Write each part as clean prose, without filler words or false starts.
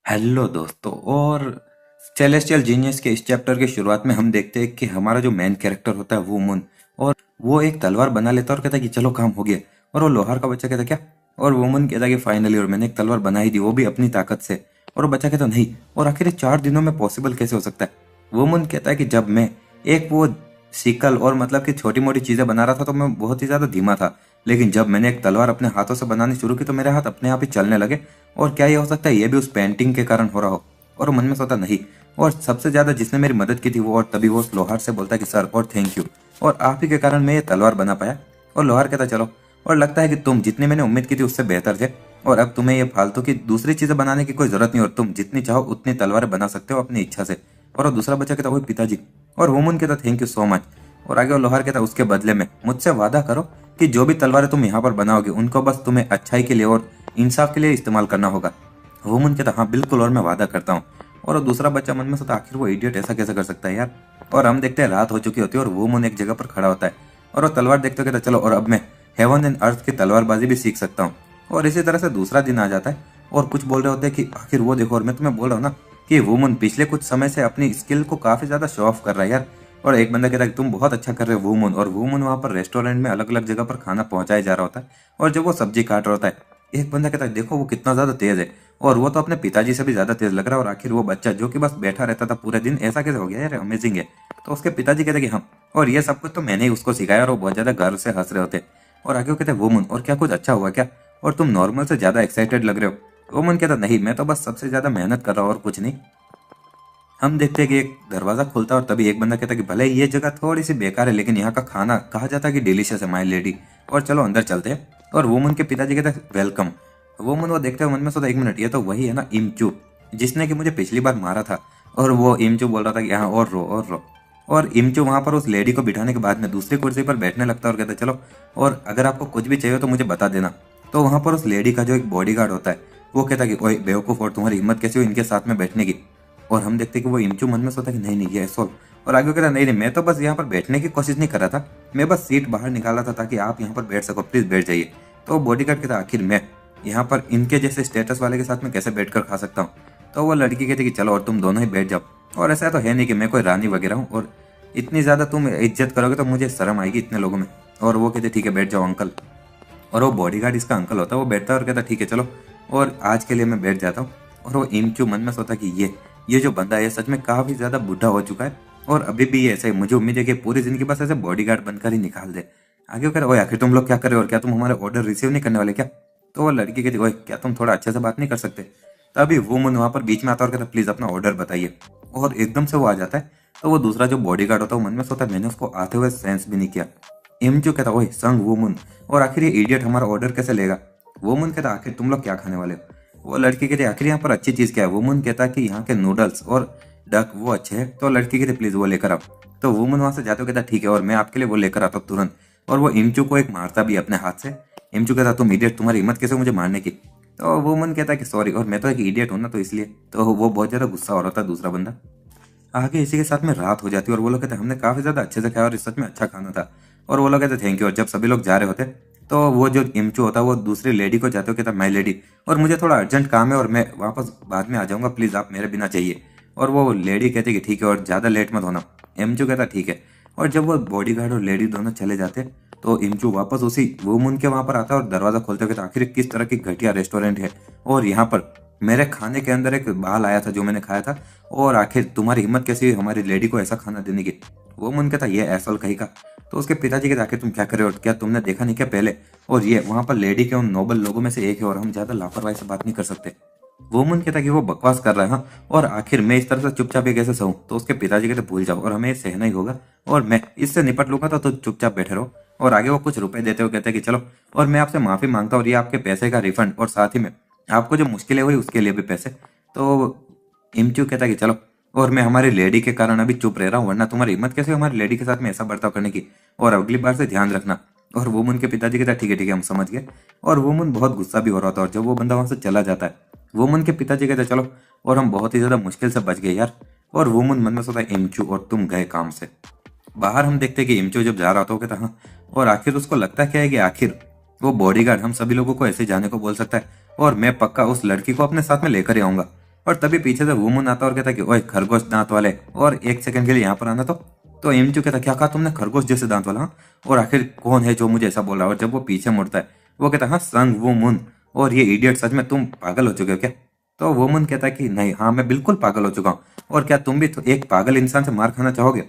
Hello दोस्तों। और celestial genius के इस चैप्टर की शुरुआत में हम देखते हैं कि हमारा जो मेन कैरेक्टर होता है वो मुन, और वो एक तलवार बना लेता है और कहता है कि चलो काम हो गया। और वो लोहार का बच्चा कहता है क्या, और वो मुन कहता है कि फाइनली और मैंने एक तलवार बनाई दी, वो भी अपनी ताकत से। और वो बच्चा कहता नहीं, और आखिर ये 4 दिनों में पॉसिबल कैसे हो सकता है। वो मुन कहता है कि जब मैं एक वो सिकल और मतलब कि छोटी मोटी चीजें बना रहा था तो मैं बहुत ही ज्यादा धीमा था, लेकिन जब मैंने एक तलवार अपने हाथों से बनानी शुरू की तो मेरे हाथ अपने आप ही चलने लगे। और क्या ये हो सकता है ये भी उस पेंटिंग के कारण हो रहा हो। और वो मन में सोचा नहीं, और सबसे ज्यादा जिसने मेरी मदद की थी वो, और तभी वो उस लोहार से बोलता है कि सर और थैंक यू, और आप ही के कारण मैं ये तलवार बना पाया। और लोहार कहता चलो, और लगता है कि तुम जितनी मैंने उम्मीद की थी उससे बेहतर थे, और अब तुम्हें ये फालतू की दूसरी चीजें बनाने की कोई जरूरत नहीं, और तुम जितनी चाहो उतनी तलवारें बना सकते हो अपनी इच्छा से। और वो दूसरा बच्चा कहता वो पिताजी, और वुमन कहता थैंक यू सो मच। और आगे वो लोहार कहता उसके बदले में मुझसे वादा करो कि जो भी तलवारें तुम यहाँ पर बनाओगे उनको बस तुम्हें अच्छाई के लिए और इंसाफ के लिए इस्तेमाल करना होगा। वुमन कहता हाँ बिल्कुल, और मैं वादा करता हूँ। और वो दूसरा बच्चा मन में सोचता आखिर वो इडियट ऐसा कैसे कर सकता है यार। और हम देखते हैं रात हो चुकी होती है और वुमन एक जगह पर खड़ा होता है, और वो तलवार देखते कहता चलो, और अब मैं हेवन एंड अर्थ की तलवारबाजी भी सीख सकता हूँ। और इसी तरह से दूसरा दिन आ जाता है, और कुछ बोल रहे होते हैं कि आखिर वो देखो, और मैं तुम्हें बोल रहा हूँ ना कि वुमन पिछले कुछ समय से अपनी स्किल को काफी ज्यादा शो ऑफ कर रहा है यार। और एक बंदा कहता है कि तुम बहुत अच्छा कर रहे हो वुमन, और वुमन वहां पर रेस्टोरेंट में अलग अलग जगह पर खाना पहुंचाया जा रहा होता है, और जब वो सब्जी काट रहा होता है एक बंदा कहता है देखो वो कितना ज्यादा तेज है, और वो तो अपने पिताजी से भी ज्यादा तेज लग रहा है। और आखिर वो बच्चा जो कि बस बैठा रहता था पूरे दिन ऐसा कैसे हो गया यार, अमेजिंग है। तो उसके पिताजी कहते कि हाँ, और ये सब कुछ तो मैंने ही उसको सिखाया, और वो बहुत ज्यादा गर्व से हंस रहे होते। और आगे वो कहते वुमन, और क्या कुछ अच्छा हुआ क्या, और तुम नॉर्मल से ज्यादा एक्साइटेड लग रहे हो। वुमन कहता नहीं, मैं तो बस सबसे ज्यादा मेहनत कर रहा हूँ और कुछ नहीं। हम देखते हैं कि एक दरवाजा खुलता है, और तभी एक बंदा कहता है कि भले ही ये जगह थोड़ी सी बेकार है लेकिन यहाँ का खाना कहा जाता है कि डिलीशियस है माय लेडी, और चलो अंदर चलते हैं। और वुमन के पिताजी कहते हैं वेलकम। वुमन वो देखते हुए मन में सोचा एक मिनट, ये तो वही है ना इमचू, जिसने कि मुझे पिछली बार मारा था। और वो इमचू बोल रहा था कि यहाँ और रो और रो। और इमचू वहां पर उस लेडी को बिठाने के बाद में दूसरी कुर्सी पर बैठने लगता है और कहता है चलो, और अगर आपको कुछ भी चाहिए तो मुझे बता देना। तो वहां पर उस लेडी का जो एक बॉडीगार्ड होता है वो कहता है कि ओए बेवकूफ, और तुम्हारी हिम्मत कैसी हुई इनके साथ में बैठने की। और हम देखते कि वो इमचू मन में सोचता कि नहीं नहीं ये ऐसा। और आगे कहता नहीं नहीं, मैं तो बस यहाँ पर बैठने की कोशिश नहीं कर रहा था, मैं बस सीट बाहर निकाला था ताकि आप यहाँ पर बैठ सको, प्लीज बैठ जाइए। तो बॉडीगार्ड कहता आखिर मैं यहाँ पर इनके जैसे स्टेटस वाले के साथ में कैसे बैठकर खा सकता हूँ। तो वो लड़की कहती कि चलो और तुम दोनों ही बैठ जाओ, और ऐसा तो है नहीं कि मैं कोई रानी वगैरह हूँ, और इतनी ज्यादा तुम इज्जत करोगे तो मुझे शर्म आएगी इतने लोगों में। और वो कहते ठीक है बैठ जाओ अंकल। और वो बॉडीगार्ड इसका अंकल होता है, वो बैठता है और कहता ठीक है चलो, और आज के लिए मैं बैठ जाता हूँ। और वो इमचू मन में सोचता कि ये जो बंदा है सच में काफी ज्यादा बुढ़ा हो चुका है, और अभी भी ये ऐसे मुझे उम्मीद है कि पूरी जिंदगी बस ऐसे बॉडीगार्ड बनकर ही निकाल दे। आगे वो कह रहा ओए आखिर तुम लोग क्या कर रहे हो, और क्या तुम हमारे ऑर्डर रिसीव नहीं करने वाले क्या। तो वो लड़की कहती ओए क्या तुम थोड़ा अच्छे से बात नहीं कर सकते। तभी वो मन वहां पर बीच में आता है और कहता प्लीज अपना ऑर्डर बताइए। और एकदम से वो आ जाता है। तो वो दूसरा जो बॉडीगार्ड होता है वो मन में सोचता है मैंने उसको आते हुए सेंस भी नहीं किया। इमचू कहता ओए संग वुमन, और आखिर ये इडियट हमारा ऑर्डर कैसे लेगा। वुमन कहता आखिर तुम लोग क्या खाने वाले हो। वो लड़की कहती आखिर यहाँ पर अच्छी चीज क्या है। वुमन कहता कि यहाँ के नूडल्स और डक वो अच्छे हैं। तो लड़की कहती प्लीज वो लेकर आओ। तो वुमन वहां से जाते हुए कहता ठीक है, और मैं आपके लिए वो लेकर आता हूँ तुरंत। और वो इमचू को एक मारता भी अपने हाथ से। इमचू कहता तुम इडियट, तुम्हारी हिम्मत कैसे मुझे मारने की। तो वुमन कहता कि सॉरी, और मैं तो एक इडियट हूँ ना तो इसलिए। तो वो बहुत ज्यादा गुस्सा हो रहा था दूसरा बंदा। आगे इसी के साथ में रात हो जाती है, और वो लोग कहते हमने काफी ज्यादा अच्छे से खाया और सच में अच्छा खाना था। और वो लोग कहते थैंक यू। और जब सभी लोग जा रहे होते तो वो जो इमचू होता है वो दूसरी लेडी को जाते हुए कहता माई लेडी, और मुझे थोड़ा अर्जेंट काम है और मैं वापस बाद में आ जाऊंगा, प्लीज आप मेरे बिना चाहिए। और वो लेडी कहती कि ठीक है और ज्यादा लेट मत होना। इमचू कहता ठीक है। और जब वो बॉडीगार्ड और लेडी दोनों चले जाते तो इमचू वापस उसी वुमन के वहां पर आता है और दरवाजा खोलते हुए कहता आखिर किस तरह की घटिया रेस्टोरेंट है, और यहाँ पर मेरे खाने के अंदर एक बाल आया था जो मैंने खाया था, और आखिर तुम्हारी हिम्मत कैसी हुई हमारी लेडी को ऐसा खाना देने की। वो मन कहता ये ऐसा कहीं का। तो उसके पिताजी कहते आखिर तुम क्या कर रहे हो, क्या तुमने देखा नहीं क्या पहले, और ये वहां पर लेडी के उन नोबल लोगों में से एक है और हम ज्यादा लापरवाही से बात नहीं कर सकते। वो मन कहता कि वो बकवास कर रहा है हाँ, और आखिर मैं इस तरह से चुपचाप ये कैसे सहूं। तो उसके पिताजी कहते भूल जाओ और हमें ये सहना ही होगा, और मैं इससे निपट लूंगा तो चुपचाप बैठे रहो। और आगे वो कुछ रुपए देते हुए कहते हैं कि चलो, और मैं आपसे माफी मांगता हूँ और ये आपके पैसे का रिफंड, और साथ ही में आपको जो मुश्किलें हुई उसके लिए भी पैसे। तो इमचू कहता कि चलो, और मैं हमारी लेडी के कारण अभी चुप रह रहा हूँ, वरना तुम्हारी हिम्मत कैसे हुई हमारी लेडी के साथ में ऐसा बर्ताव करने की, और अगली बार से ध्यान रखना। और वुमन के पिताजी कहता ठीक है हम समझ गए। और वुमन बहुत गुस्सा भी हो रहा था, और जब वो बंदा वहां से चला जाता है वुमन के पिताजी कहते चलो, और हम बहुत ही ज्यादा मुश्किल से बच गए यार। और वुमन मन में सोचता इमचू और तुम गए काम से। बाहर हम देखते हैं कि इमचू जब जा रहा था वो कहता हाँ, और आखिर उसको लगता क्या है कि आखिर वो बॉडीगार्ड हम सभी लोगों को ऐसे जाने को बोल सकता है, और मैं पक्का उस लड़की को अपने साथ में लेकर ही आऊंगा। और तभी पीछे से वुमन आता और कहता कि ओए खरगोश दांत वाले, और एक सेकंड के लिए यहाँ पर आना। तो इमचू कहता क्या कहा तुमने, खरगोश जैसे दांत वाला? हाँ? और आखिर कौन है जो मुझे ऐसा बोल रहा है? और जब वो पीछे मुड़ता है वो कहता हाँ संग वुमन, और ये इडियट सच में तुम पागल हो चुके हो क्या? तो वुमन कहता है कि नहीं, हाँ मैं बिल्कुल पागल हो चुका हूँ, और क्या तुम भी तो एक पागल इंसान से मार खाना चाहोगे?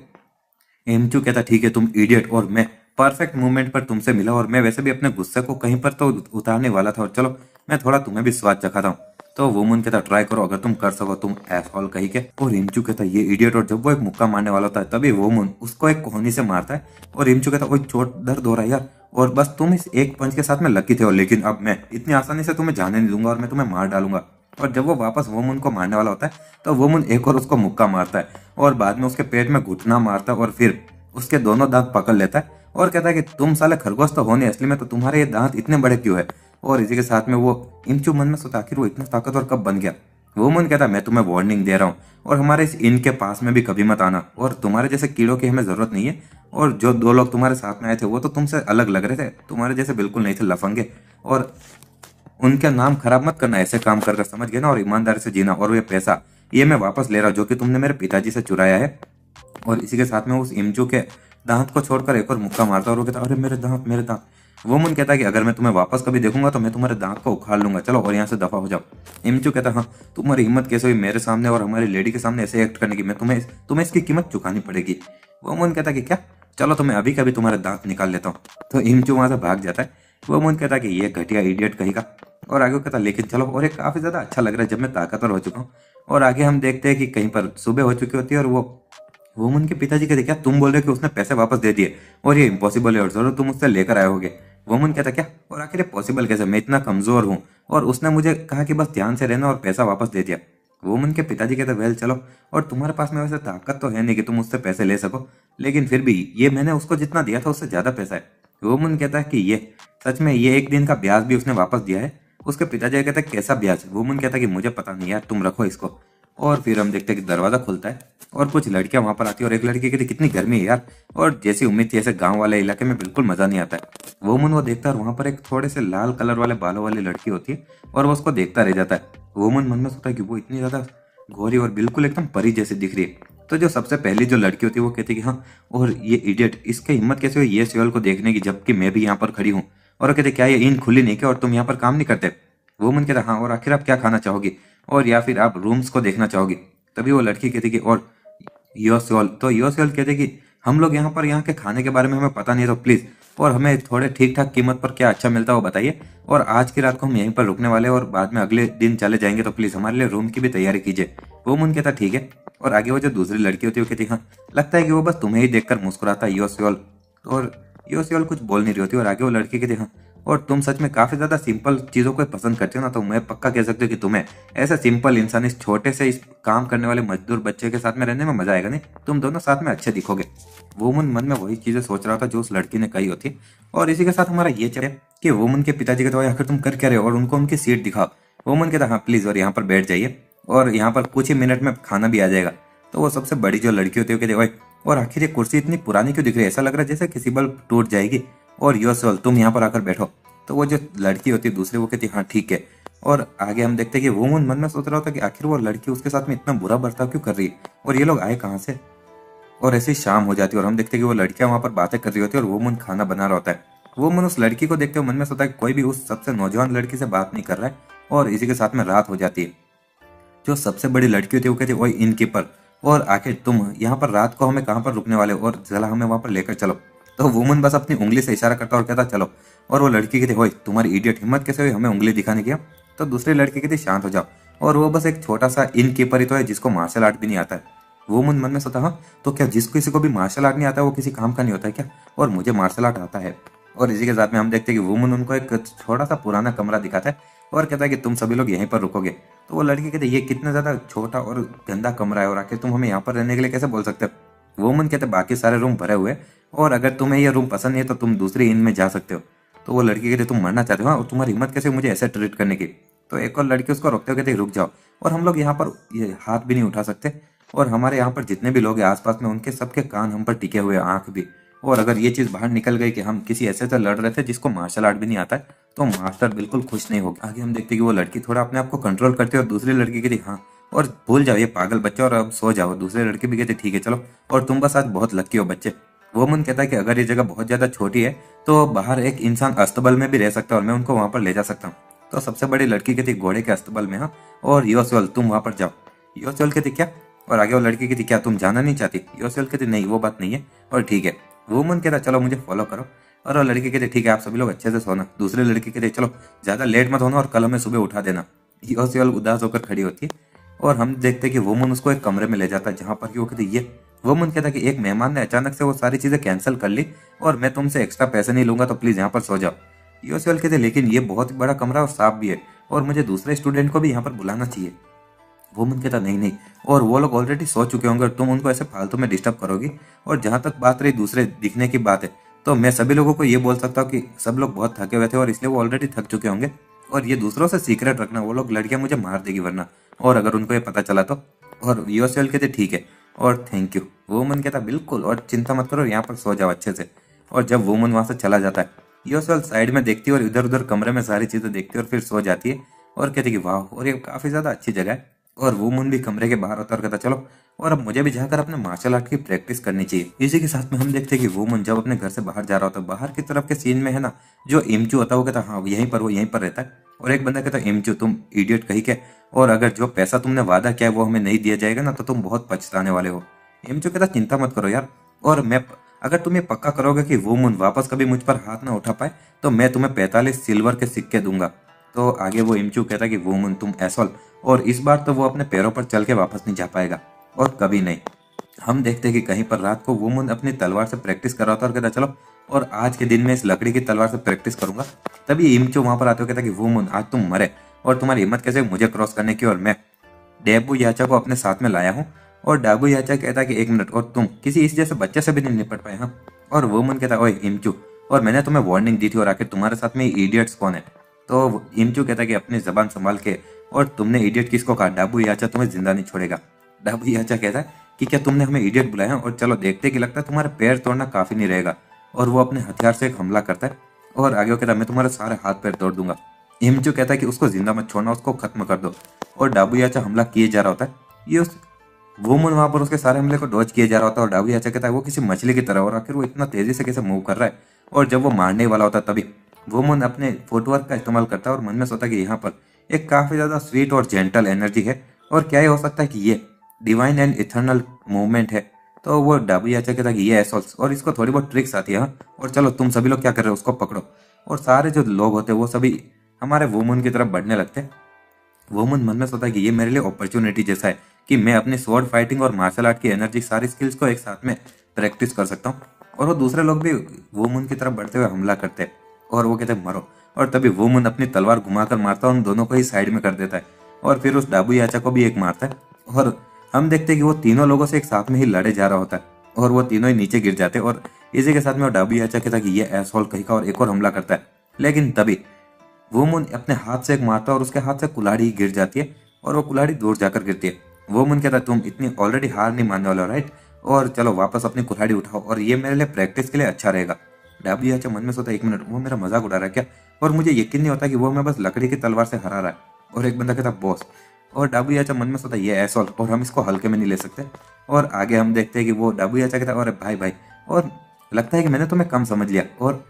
एमचू कहता ठीक है तुम इडियट, और मैं परफेक्ट मोमेंट पर तुमसे मिला, और मैं वैसे भी अपने गुस्से को कहीं पर तो उतारने वाला था, और चलो मैं थोड़ा तुम्हें भी स्वाद चखाता हूँ। तो वुमन कहता ट्राई करो, अगर तुम कर सको तुम एसहॉल कही के। और इमचू कहता ये इडियट, और जब वो एक मुक्का मारने वाला होता है तभी वुमन उसको एक कोहनी से मारता है, और इमचू कहता ओए चोट दर्द हो रहा है यार, और बस तुम इस एक पंच के साथ में लकी थे, और लेकिन अब मैं इतनी आसानी से तुम्हें जाने नहीं दूंगा और मैं तुम्हें मार डालूंगा। और जब वो वापस वुमन को मारने वाला होता है तो वुमन एक और उसको मुक्का मारता है, और बाद में उसके पेट में घुटना मारता है, और फिर उसके दोनों दांत पकड़ लेता है और कहता है कि तुम साले खरगोश तो हो नहीं असली में, तो तुम्हारे ये दांत इतने बड़े क्यों है? और इसी के साथ में वो इमचू मन में सोचा आखिर वो इतना ताकतवर कब बन गया। वो मन कहता मैं तुम्हें वार्निंग दे रहा हूँ, और हमारे इस इन के पास में भी कभी मत आना, और तुम्हारे जैसे कीड़ों की हमें जरूरत नहीं है। और जो दो लोग तुम्हारे साथ में आए थे वो तो तुमसे अलग लग रहे थे, तुम्हारे जैसे बिल्कुल नहीं थे, लफंगे, और उनका नाम खराब मत करना, ऐसे काम कर समझ गए ना, और ईमानदारी से जीना, और ये पैसा ये मैं वापस ले रहा हूँ जो कि तुमने मेरे पिताजी से चुराया है। और इसी के साथ में उस इमचू के दांत को छोड़कर एक और मुक्का मारता, और वो कहता अरे मेरे दांत मेरे दांत। वो मुन कहता है कि अगर मैं तुम्हें वापस कभी देखूंगा तो मैं तुम्हारे दांत को उखाड़ लूंगा, चलो और यहाँ से दफा हो जाओ। इमचू कहता हाँ तुम्हारी हिम्मत कैसे हुई मेरे सामने और हमारी लेडी के सामने ऐसे एक्ट करने की, मैं तुम्हें इसकी कीमत चुकानी पड़ेगी। वो मुन कहता कि क्या, चलो तो मैं अभी कभी तुम्हारे दांत निकाल लेता हूँ। तो इमचू वहां से भाग जाता है। वो मुन कहता कि ये घटिया इडियट कहेगा, और आगे वो कहता लेकिन चलो, और ये काफी ज्यादा अच्छा लग रहा है जब मैं ताकतवर हो चुका हूँ। और आगे हम देखते हैं कि कहीं पर सुबह हो चुकी होती है, और वो वुमन के पिताजी कहते क्या तुम बोल रहे हो कि उसने पैसे वापस दे दिए, और ये इम्पॉसिबल है और जरूर तुम उससे लेकर आए होगे। वुमन कहता क्या, और आखिर ये पॉसिबल कैसे, मैं इतना कमजोर हूँ, और उसने मुझे कहा कि बस ध्यान से रहना और पैसा वापस दे दिया। वुमन के पिताजी कहते वेल चलो, और तुम्हारे पास में वैसे ताकत तो है नहीं कि तुम उससे पैसे ले सको, लेकिन फिर भी ये मैंने उसको जितना दिया था उससे ज्यादा पैसा है। वुमन कहता है कि ये सच में ये एक दिन का ब्याज भी उसने वापस दिया है। उसके पिताजी कहते हैं कैसा ब्याज? वुमन कहता है कि मुझे पता नहीं यार, तुम रखो इसको। और फिर हम देखते हैं कि दरवाजा खुलता है और कुछ लड़कियां वहां पर आती है, और एक लड़की कहती कितनी गर्मी है यार, और जैसी उम्मीद थी ऐसे गांव वाले इलाके में बिल्कुल मजा नहीं आता है। वुमन वो देखता है और वहां पर एक थोड़े से लाल कलर वाले बालों वाली लड़की होती है, और वो उसको देखता रह जाता है। वुमन मन में सोचता है कि वो इतनी ज्यादा गोरी और बिल्कुल एकदम परी जैसी दिख रही है। तो जो सबसे पहली जो लड़की होती है वो कहती है कि हाँ, और ये इडियट इसकी हिम्मत कैसे हुई ये सियोल को देखने की, जबकि मैं भी यहाँ पर खड़ी हूँ। और वो कहते क्या ये इन खुली नहीं क्या, और तुम यहाँ पर काम नहीं करते? वुमन कहता हाँ, और आखिर आप क्या खाना चाहोगी, और या फिर आप रूम्स को देखना चाहोगी? तभी वो लड़की कहती कि और योसेल, तो योसेल कहते कि हम लोग यहाँ पर यहाँ के खाने के बारे में हमें पता नहीं है, तो प्लीज और हमें थोड़े ठीक ठाक कीमत पर क्या अच्छा मिलता है वो बताइए, और आज की रात को हम यहीं पर रुकने वाले हैं और बाद में अगले दिन चले जाएंगे, तो प्लीज हमारे लिए रूम की भी तैयारी कीजिए। वो मुन कहता ठीक है। और आगे वो जो दूसरी लड़की होती है वो कहती हाँ, लगता है कि वो बस तुम्हें ही देखकर मुस्कुराता है योसेल। और योसेल कुछ बोल नहीं रही होती, और आगे वो लड़की कहती हाँ, और तुम सच में काफी ज्यादा सिंपल चीजों को पसंद करते हो ना, तो मैं पक्का कह सकती हूँ कि तुम्हें ऐसे सिंपल इंसान इस छोटे से इस काम करने वाले मजदूर बच्चे के साथ में रहने में मजा आएगा, नहीं तुम दोनों साथ में अच्छे दिखोगे। वुमन मन में वही चीजें सोच रहा था जो उस लड़की ने कही होती। और इसी के साथ हमारा ये चले कि वुमन के पिताजी कहते हो आखिर तुम कर क्या रहे हो, और उनको उनकी सीट दिखाओ। वुमन कहता हाँ प्लीज, और यहाँ पर बैठ जाइए, और यहाँ पर कुछ ही मिनट में खाना भी आ जाएगा। तो वो सबसे बड़ी जो लड़की होती है कहते ओए, और आखिर ये कुर्सी इतनी पुरानी क्यों दिख रही है, ऐसा लग रहा है जैसे किसी बल टूट जाएगी, और योसेल तुम यहाँ पर आकर बैठो। तो वो जो लड़की होती है दूसरी वो कहती हाँ ठीक है। और आगे हम देखते हैं कि वो मन में सोच रहा होता है कि आखिर वो लड़की उसके साथ में इतना बुरा बर्ताव क्यों कर रही है, और ये लोग आए कहाँ से। और ऐसे ही शाम हो जाती है और हम देखते हैं कि वो लड़कियां वहां पर बातें कर रही होती है, और वो मन खाना बना रहा होता है। वो मन उस लड़की को देखते हुए मन में सोचता है कि कोई भी उस सबसे नौजवान लड़की से बात नहीं कर रहा है। और इसी के साथ में रात हो जाती है। जो सबसे बड़ी लड़की होती है वो कहती है ओए इनकीपर, और आखिर तुम यहाँ पर रात को हमें कहाँ पर रुकने वाले हो, और जरा हमें वहां पर लेकर चलो। तो वुमन बस अपनी उंगली से इशारा करता और कहता चलो। और वो लड़की कहती ओए तुम्हारी इडियट हिम्मत कैसे हुई हमें उंगली दिखाने की? तो दूसरी लड़की कहती शांत हो जाओ, और वो बस एक छोटा सा इनकीपर ही तो है जिसको मार्शल आर्ट भी नहीं आता है। वो मन में सोचा हाँ, तो क्या जिस किसी को भी मार्शल आर्ट नहीं आता वो किसी काम का नहीं होता है क्या, और मुझे मार्शल आर्ट आता है। और इसी के साथ में हम देखते हैं कि वुमन उनको एक छोटा सा पुराना कमरा दिखाता है, और कहता है कि तुम सभी लोग यहीं पर रुकोगे। तो वो लड़की कहते ये कितना ज्यादा छोटा और गंदा कमरा है, और आखिर तुम हमें यहाँ पर रहने के लिए कैसे बोल सकते हो? वुमन कहते बाकी सारे रूम भरे हुए, और अगर तुम्हें ये रूम पसंद नहीं है तो तुम दूसरी इन में जा सकते हो। तो वो लड़की कहते तुम मरना चाहते हो, और तुम्हारी हिम्मत कैसे मुझे ऐसे ट्रीट करने की? तो एक और लड़की उसको रोकते हुए कहते रुक जाओ, और हम लोग यहाँ पर ये हाथ भी नहीं उठा सकते, और हमारे यहाँ पर जितने भी लोग हैं आसपास में उनके सबके कान हम पर टिके हुए, आंख भी। और अगर ये चीज बाहर निकल गई कि हम किसी ऐसे से लड़ रहे थे जिसको मार्शल आर्ट भी नहीं आता है, तो मास्टर बिल्कुल खुश नहीं होगा। आगे हम देखते हैं कि वो लड़की थोड़ा अपने आप को कंट्रोल करती है, और दूसरी लड़की कहती हाँ, और भूल जाओ ये पागल बच्चे और अब सो जाओ। दूसरे लड़के भी कहते ठीक है चलो, और तुम बस आज बहुत लकी हो बच्चे। वो मन कहता है कि अगर ये जगह बहुत ज्यादा छोटी है तो बाहर एक इंसान अस्तबल में भी रह सकता है और मैं उनको वहां पर ले जा सकता हूँ। तो सबसे बड़ी लड़की कहती घोड़े के अस्तबल में, हाँ, और योसेल तुम वहां पर जाओ। योसेल कहती क्या, और आगे वो लड़की कहती क्या तुम जाना नहीं चाहती। योसेल कहती नहीं वो बात नहीं है, और ठीक है। वुमन कहता चलो मुझे फॉलो करो, और वो लड़की कहती ठीक है आप सभी लोग अच्छे से सोना। दूसरे लड़की कहती चलो ज्यादा लेट मत होना और कल हमें सुबह उठा देना। योसेल उदास होकर खड़ी होती है और हम देखते हैं कि वुमन उसको एक कमरे में ले जाता है जहां पर कि वो कहती ये वुमन कहता है कि एक मेहमान ने अचानक से वो सारी चीजें कैंसिल कर ली और मैं तुमसे एक्स्ट्रा पैसे नहीं लूंगा तो प्लीज यहाँ पर सो जाओ। योसेल कहते लेकिन ये बहुत बड़ा कमरा और साफ भी है और मुझे दूसरे स्टूडेंट को भी यहाँ पर बुलाना चाहिए। वुमन कहता नहीं नहीं, और वो लोग ऑलरेडी सो चुके होंगे और तुम उनको ऐसे फालतू में डिस्टर्ब करोगी। और जहां तक बात रही दूसरे दिखने की बात है तो मैं सभी लोगों को ये बोल सकता हूँ कि सब लोग बहुत थके हुए थे और इसलिए वो ऑलरेडी थक चुके होंगे। और ये दूसरों से सीक्रेट रखना, वो लोग लड़कियां मुझे मार देगी वरना, और अगर उनको ये पता चला तो। और योसेल कहते ठीक है और थैंक यू। वुमन कहता बिल्कुल, और चिंता मत करो यहाँ पर सो जाओ अच्छे से। और जब वुमन वहां से चला जाता है योसेल साइड में देखती है और इधर उधर कमरे में सारी चीजें देखती है और फिर सो जाती है और कहती कि वाह और ये काफी ज्यादा अच्छी जगह है। और वुमन भी कमरे के बाहर उतर कहता चलो और अब मुझे भी जाकर अपने मार्शल आर्ट की प्रैक्टिस करनी चाहिए। इसी के साथ में हम देखते हैं कि वुमन जब अपने घर से बाहर जा रहा होता है, बाहर की तरफ के सीन में है ना जो इमचू होता है वो कहता हाँ यहीं पर, वो यहीं पर रहता है। और एक बंदा कहता इमचू तुम इडियट कहीं के, और अगर जो पैसा तुमने वादा किया है वो हमें नहीं दिया जाएगा ना तो तुम बहुत पछताने वाले हो। इमचू कहता चिंता मत करो यार, और मैं अगर तुम ये पक्का करोगे कि वुमन वापस कभी मुझ पर हाथ ना उठा पाए तो मैं तुम्हें 45 सिल्वर के सिक्के दूंगा। तो आगे वो इमचू कहता है कि वुमन तुम एसोल, और इस बार तो वो अपने पैरों पर चल के वापस नहीं जा पाएगा और कभी नहीं। हम देखते हैं कि कहीं पर रात को वुमन अपनी तलवार से प्रैक्टिस कर रहा था और कहता चलो और आज के दिन में इस लकड़ी की तलवार से प्रैक्टिस करूंगा। तभी इमचो वहां पर आते हुए कहता कि वुमन आज तुम मरे और तुम्हारी हिम्मत कैसे मुझे क्रॉस करने की, और मैं डेबू याचा को अपने साथ में लाया हूँ। और डाबू याचा कहता है कि एक मिनट, और तुम किसी इस जैसे बच्चे से भी नहीं निपट पाए। हाँ, और वुमन कहता है ओए इमचू, और मैंने तुम्हें वार्निंग दी थी और आखिर तुम्हारे साथ में इडियट्स कौन है। तो इमचू कहता है कि अपनी जबान संभाल के, और तुमने इडियट किसको कहा, डाबू याचा तुम्हें जिंदा नहीं छोड़ेगा। डाबू याचा कहता है कि क्या तुमने हमें इडियट बुलाया, और चलो देखते कि लगता है तुम्हारे पैर तोड़ना काफी नहीं रहेगा। और वो अपने हथियार से एक हमला करता है और आगे वो कहता है मैं तुम्हारे सारे हाथ पैर तोड़ दूंगा। इमचू कहता है कि उसको जिंदा मत छोड़ना, उसको खत्म कर दो। और डाबू याचा हमला किए जा रहा होता है, ये उस वुमन वहां पर उसके सारे हमले को डॉज किए जा रहा होता है। और डाबू याचा कहता है वो किसी मछली की तरह, और आखिर वो इतना तेजी से कैसे मूव कर रहा है। और जब वो मारने वाला होता है तभी वुमन अपने फुटवर्क का इस्तेमाल करता है और मन में सोचता है कि यहाँ पर एक काफी ज्यादा स्वीट और जेंटल एनर्जी है, और क्या ये हो सकता है कि ये डिवाइन एंड इथर्नल मूवमेंट है। तो वो डाबू याचा कहता है कि ये एसोल्स, और इसको थोड़ी बहुत ट्रिक्स आती है। हाँ? और चलो तुम सभी लोग क्या कर रहे हो, उसको पकड़ो। और सारे जो लोग होते हैं वो सभी हमारे वुमन की तरफ बढ़ने लगते हैं। वुमन मन में सोचता है कि ये मेरे लिए अपॉर्चुनिटी जैसा है कि मैं अपनी स्वॉर्ड फाइटिंग और मार्शल आर्ट की एनर्जी सारी स्किल्स को एक साथ में प्रैक्टिस कर सकता हूँ। और वो दूसरे लोग भी वुमन की तरफ बढ़ते हुए हमला करते हैं और वो कहते हैं मरो। और तभी वुमन अपनी तलवार घुमाकर मारता है, उन दोनों को ही साइड में कर देता है और फिर उस डाबू याचा को भी एक मारता है। और हम देखते हैं कि वो तीनों लोगों से एक साथ में ही लड़े जा रहा होता है और वो तीनों ही नीचे गिर जाते हैं। और इसी के साथ में वो डाबू याचा कहता है कि ये एसोल कहीं का, और एक और हमला करता है। लेकिन तभी वुमन अपने हाथ से एक मारता है और उसके हाथ से कुल्हाड़ी गिर जाती है और वो कुल्हाड़ी दूर जाकर गिरती है। वुमन कहता है तुम इतनी ऑलरेडी हार नहीं मानने वाले हो राइट, और चलो वापस अपनी कुल्हाड़ी उठाओ और ये मेरे लिए प्रैक्टिस के लिए अच्छा रहेगा। डाबू याचा मन में सोता है एक मिनट, वो मेरा मजाक उड़ा रहा है क्या, और मुझे यकीन नहीं होता कि वो मैं बस लकड़ी की तलवार से हरा रहा है। और एक बंदा कहता बॉस, और डाबू याचा मन में सोता है ये एसोल, और हम इसको हल्के में नहीं ले सकते। और आगे हम देखते हैं कि वो डाबू याचा कहता है अरे भाई भाई, और लगता है कि मैंने तुम्हें कम समझ लिया, और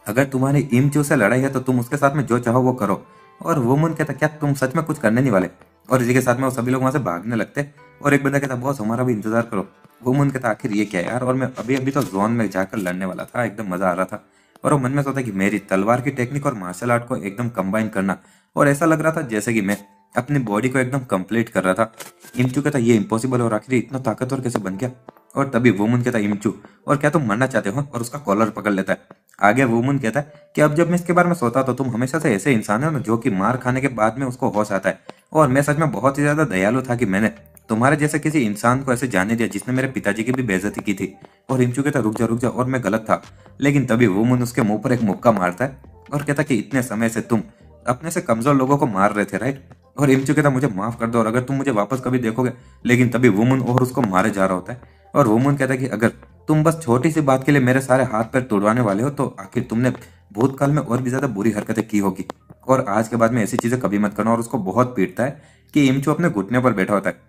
अगर तुम्हारी इमचू से लड़ाई है तो तुम उसके साथ में जो चाहो वो करो। और वुमन कहता क्या तुम सच में कुछ करने नहीं वाले। और इसी के साथ में वो सभी लोग वहां से भागने लगते। और एक बंदा कहता बॉस हमारा भी इंतजार करो। वुमन कहता आखिर ये क्या है यार, और मैं अभी अभी तो जोन में जाकर लड़ने वाला था, एकदम मजा आ रहा था। और वो मन में सोचा कि मेरी तलवार की टेक्निक और मार्शल आर्ट को एकदम कंबाइन करना, और ऐसा लग रहा था जैसे कि मैं अपनी बॉडी को एकदम कंप्लीट कर रहा था। इमचू कहता ये इम्पॉसिबल, और आखिर इतना ताकतवर कैसे बन गया। और तभी वुमन कहता इमचू, और क्या तुम मरना चाहते हो, और उसका कॉलर पकड़ लेता है। आगे वुमन कहता है कि अब जब मैं इसके बारे में सोता तो तुम हमेशा से ऐसे इंसान हो ना जो कि मार खाने के बाद में उसको होश आता है, और मैं सच में बहुत ही ज्यादा दयालु था कि मैंने तुम्हारे जैसे किसी इंसान को ऐसे जाने दिया जिसने मेरे पिताजी की भी बेइज्जती की थी। और इमचू कहता रुक जा, और मैं गलत था। लेकिन तभी वुमन उसके मुंह पर एक मुक्का मारता है और कहता कि इतने समय से तुम अपने से कमजोर लोगों को मार रहे थे राइट। और इमचू कहता मुझे माफ कर दो और अगर तुम मुझे वापस कभी देखोगे। लेकिन तभी वुमन और उसको मारे जा रहा होता है और वुमन कहता है कि अगर तुम बस छोटी सी बात के लिए मेरे सारे हाथ पैर तोड़वाने वाले हो तो आखिर तुमने भूतकाल में और भी ज्यादा बुरी हरकतें की होगी। और आज के बाद में ऐसी चीजें कभी मत करना, और उसको बहुत पीटता है कि इमचू अपने घुटने पर बैठा होता है।